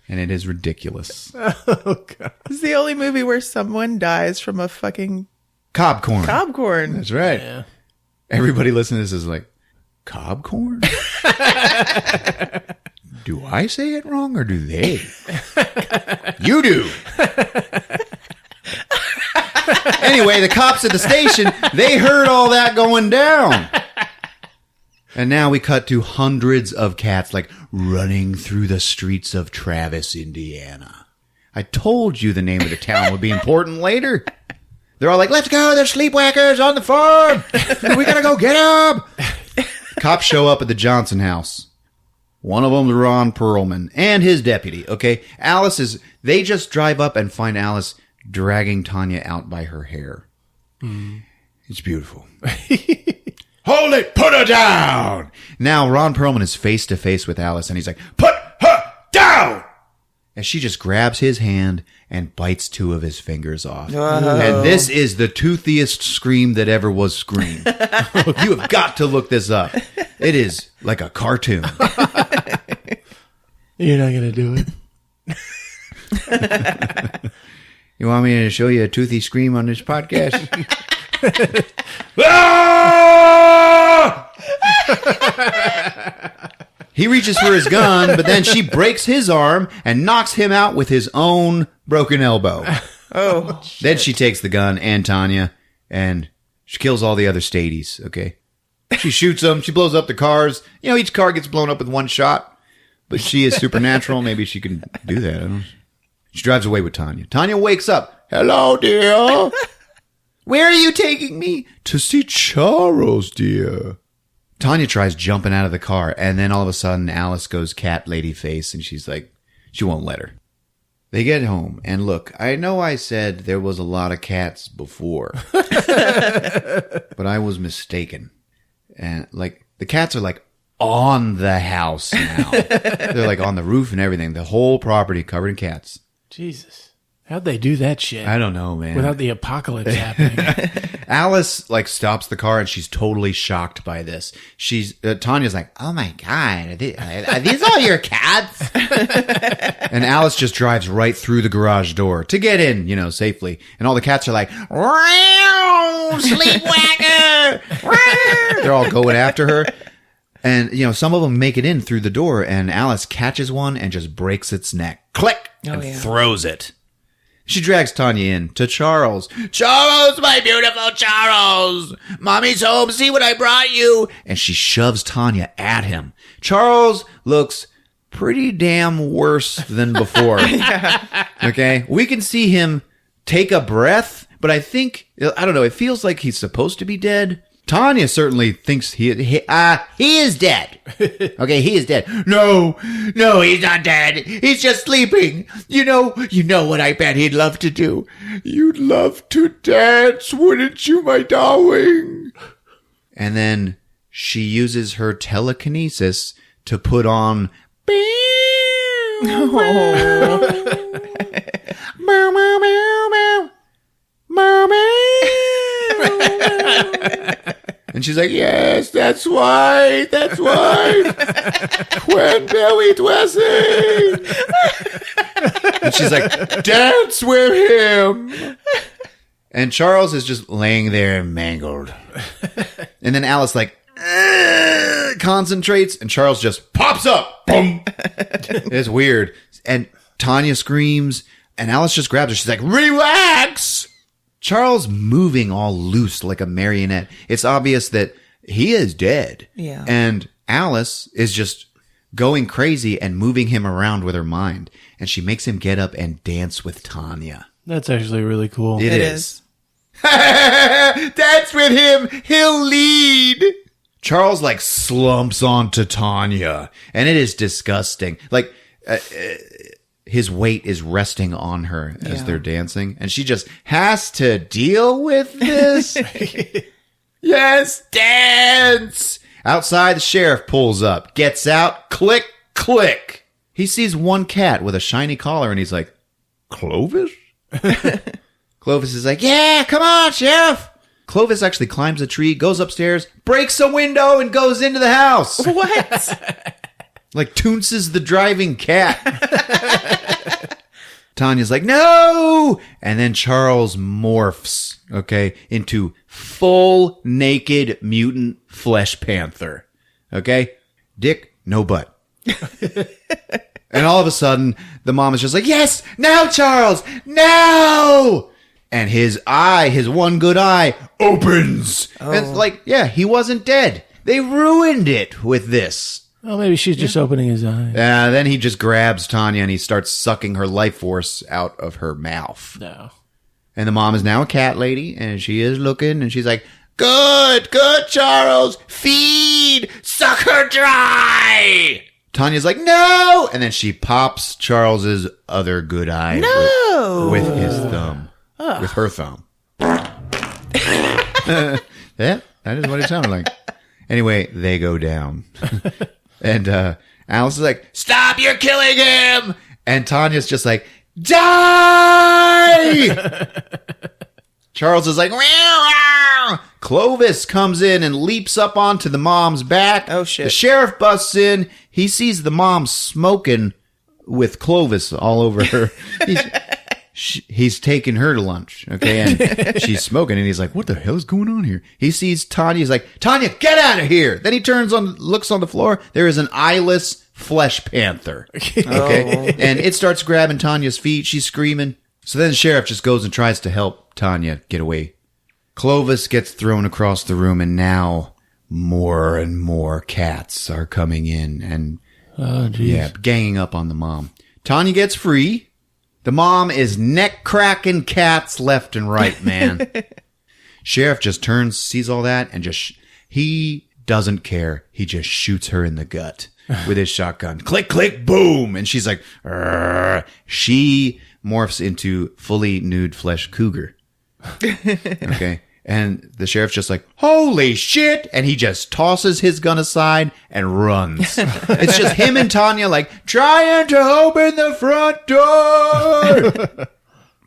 And it is ridiculous. Oh, God. It's the only movie where someone dies from a fucking Cob corn. cob corn. That's right. Yeah. Everybody listening to this is like, cob corn? Do I say it wrong or do they? You do. Anyway, the cops at the station, they heard all that going down. And now we cut to hundreds of cats like running through the streets of Travis, Indiana. I told you the name of the town would be important later. They're all like, "Let's go, there's sleepwalkers on the farm. We gotta go get them." Cops show up at the Johnson house. One of them's Ron Perlman and his deputy, okay? They just drive up and find Alice dragging Tanya out by her hair. It's beautiful. "Hold it! Put her down!" Now Ron Perlman is face to face with Alice and he's like, "Put her down!" And she just grabs his hand and bites 2 of his fingers off. Oh. And this is the toothiest scream that ever was screamed. You have got to look this up. It is like a cartoon. You're not going to do it. You want me to show you a toothy scream on this podcast? He reaches for his gun, but then she breaks his arm and knocks him out with his own broken elbow. Oh. Then she takes the gun and Tanya, and she kills all the other stadies, okay? She shoots them. She blows up the cars. You know, each car gets blown up with one shot, but she is supernatural. Maybe she can do that. I don't know. She drives away with Tanya. Tanya wakes up. "Hello, dear. Where are you taking me?" "To see Charles, dear." Tanya tries jumping out of the car, and then all of a sudden Alice goes cat lady face, and she's like, she won't let her. They get home, and look, I know I said there was a lot of cats before, but I was mistaken. And like, the cats are like on the house now. They're like on the roof and everything. The whole property covered in cats. Jesus. How'd they do that shit? I don't know, man. Without the apocalypse happening. Alice like stops the car and she's totally shocked by this. Tanya's like, "Oh my God, are these all your cats?" And Alice just drives right through the garage door to get in, safely. And all the cats are like, "Sleepwalker!" They're all going after her. And, some of them make it in through the door and Alice catches one and just breaks its neck. Click! And throws it. She drags Tanya in to Charles. "Charles, my beautiful Charles! Mommy's home, see what I brought you!" And she shoves Tanya at him. Charles looks pretty damn worse than before. Okay? We can see him take a breath, but I don't know, it feels like he's supposed to be dead. Tanya certainly thinks he is dead. Okay, he is dead. No, he's not dead. He's just sleeping. You know what I bet he'd love to do. You'd love to dance, wouldn't you, my darling? And then she uses her telekinesis to put on and she's like, "Yes, that's why. When belly dressing." And she's like, "Dance with him." And Charles is just laying there mangled. And then Alice concentrates and Charles just pops up. Boom. It's weird. And Tanya screams and Alice just grabs her. She's like, "Relax." Charles moving all loose like a marionette. It's obvious that he is dead. Yeah. And Alice is just going crazy and moving him around with her mind. And she makes him get up and dance with Tanya. That's actually really cool. It is. Dance with him. He'll lead. Charles slumps onto Tanya. And it is disgusting. His weight is resting on her as they're dancing. And she just has to deal with this. Yes, dance. Outside, the sheriff pulls up, gets out, click, click. He sees one cat with a shiny collar and he's like, "Clovis?" Clovis is like, "Yeah, come on, sheriff." Clovis actually climbs a tree, goes upstairs, breaks a window, and goes into the house. What? Toonces the driving cat. Tanya's like, "No!" And then Charles morphs, into full naked mutant flesh panther. Okay? Dick, no butt. And all of a sudden, the mom is just like, "Yes! Now, Charles! Now!" And his one good eye, opens. Oh. And it's he wasn't dead. They ruined it with this. Well, maybe she's just opening his eyes. Then he just grabs Tanya and he starts sucking her life force out of her mouth. No. And the mom is now a cat lady and she is looking and she's like, Good, Charles. Feed. Suck her dry. Tanya's like, "No." And then she pops Charles's other good eye with his thumb. With her thumb. Yeah, that is what it sounded like. Anyway, they go down. And Alice is like, "Stop, you're killing him!" And Tanya's just like, "Die!" Charles is like, "Meow." Clovis comes in and leaps up onto the mom's back. Oh, shit. The sheriff busts in. He sees the mom smoking with Clovis all over her. He's taking her to lunch, okay? And she's smoking, and he's like, "What the hell is going on here?" He sees Tanya. He's like, "Tanya, get out of here!" Then he looks on the floor. There is an eyeless flesh panther, okay? Oh. And it starts grabbing Tanya's feet. She's screaming. So then the sheriff just goes and tries to help Tanya get away. Clovis gets thrown across the room, and now more and more cats are coming in and ganging up on the mom. Tanya gets free. The mom is neck-cracking cats left and right, man. Sheriff just turns, sees all that, and he doesn't care. He just shoots her in the gut with his shotgun. Click, click, boom! And she's like, "Arr." She morphs into fully nude flesh cougar. Okay? And the sheriff's just like, "Holy shit!" And he just tosses his gun aside and runs. It's just him and Tanya trying to open the front door.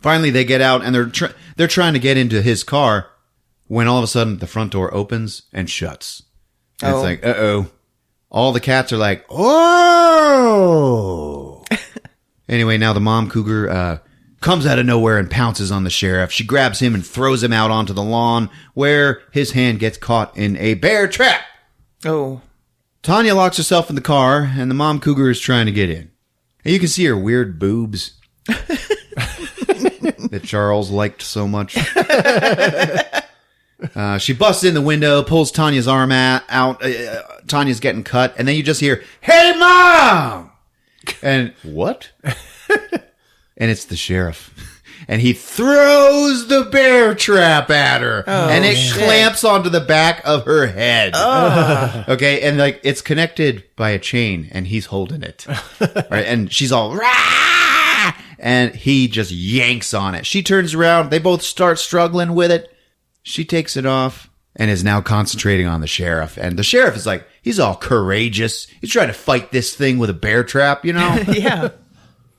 Finally, they get out, and they're trying to get into his car when all of a sudden the front door opens and shuts. And it's like, uh-oh. All the cats are like, oh! Anyway, now the mom cougar comes out of nowhere and pounces on the sheriff. She grabs him and throws him out onto the lawn, where his hand gets caught in a bear trap. Oh. Tanya locks herself in the car, and the mom cougar is trying to get in. And you can see her weird boobs that Charles liked so much. She busts in the window, pulls Tanya's arm out. Tanya's getting cut, and then you just hear, "Hey, Mom!" And what? And it's the sheriff. And he throws the bear trap at her. And it clamps onto the back of her head. Okay, and like it's connected by a chain, and he's holding it. Right, and she's all, rah! And he just yanks on it. She turns around. They both start struggling with it. She takes it off and is now concentrating on the sheriff. And the sheriff is like, he's all courageous. He's trying to fight this thing with a bear trap, you know? Yeah.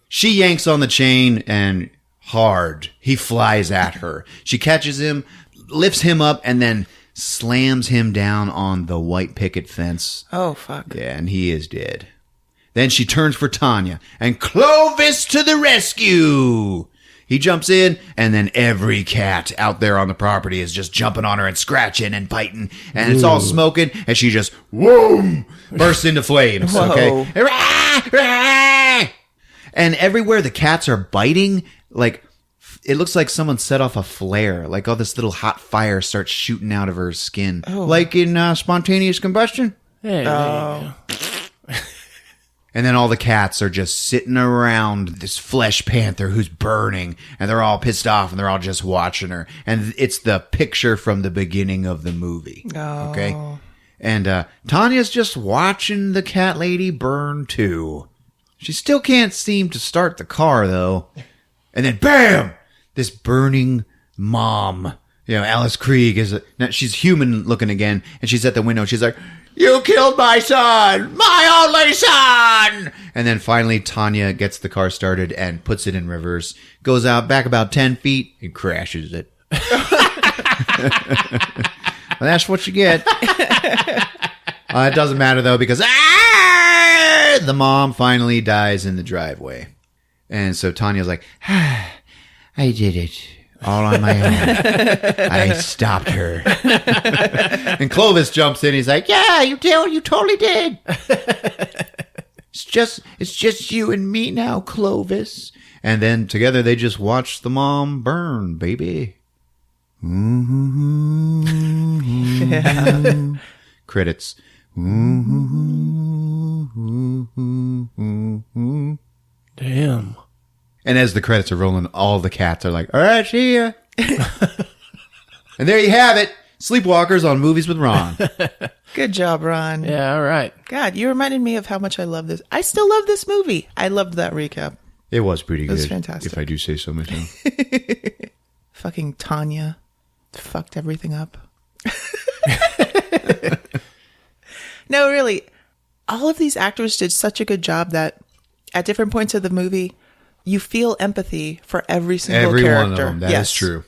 She yanks on the chain and hard. He flies at her. She catches him, lifts him up, and then slams him down on the white picket fence. Oh, fuck. Yeah, and he is dead. Then she turns for Tanya, and Clovis to the rescue! He jumps in, and then every cat out there on the property is just jumping on her and scratching and biting, and it's all smoking, and she just, whoom, bursts into flames, okay? Rah, rah! And everywhere the cats are biting, like, it looks like someone set off a flare, like all this little hot fire starts shooting out of her skin. Like in spontaneous combustion. Hey, And then all the cats are just sitting around this flesh panther who's burning, and they're all pissed off, and they're all just watching her. And it's the picture from the beginning of the movie. Okay? And Tanya's just watching the cat lady burn, too. She still can't seem to start the car, though. And then, bam! This burning mom. You know, Alice Krieg she's human looking again, and she's at the window. She's like, "You killed my son! My only son!" And then finally, Tanya gets the car started and puts it in reverse, goes out back about 10 feet, and crashes it. Well, that's what you get. It doesn't matter, though, because the mom finally dies in the driveway. And so Tanya's like, I did it. All on my own. I stopped her. And Clovis jumps in. He's like, "Yeah, you totally did. It's just you and me now, Clovis." And then together they just watch the mom burn, baby. Yeah. Credits. damn. And as the credits are rolling, all the cats are like, "All right, see ya." And there you have it. Sleepwalkers on Movies with Ron. Good job, Ron. Yeah, all right. God, you reminded me of how much I love this. I still love this movie. I loved that recap. It was pretty good. It was fantastic. If I do say so myself. Fucking Tanya fucked everything up. No, really. All of these actors did such a good job that at different points of the movie, you feel empathy for every single character. Every one of them. That is true.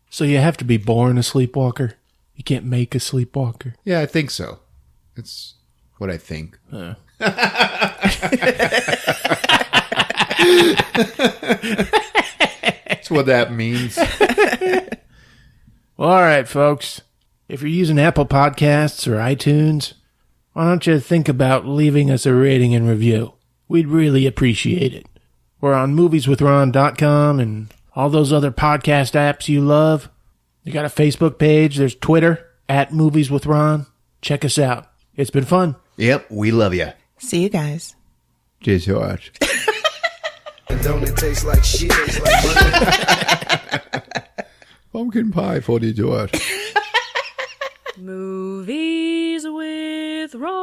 So you have to be born a sleepwalker? You can't make a sleepwalker? Yeah, I think so. That's what I think. That's what that means. Well, all right, folks. If you're using Apple Podcasts or iTunes, why don't you think about leaving us a rating and review? We'd really appreciate it. We're on movieswithron.com and all those other podcast apps you love. You got a Facebook page. There's Twitter, @movieswithron. Check us out. It's been fun. Yep, we love you. See you guys. Cheers, George. Don't it taste like shit? Pumpkin pie for the George. Movies with Ron.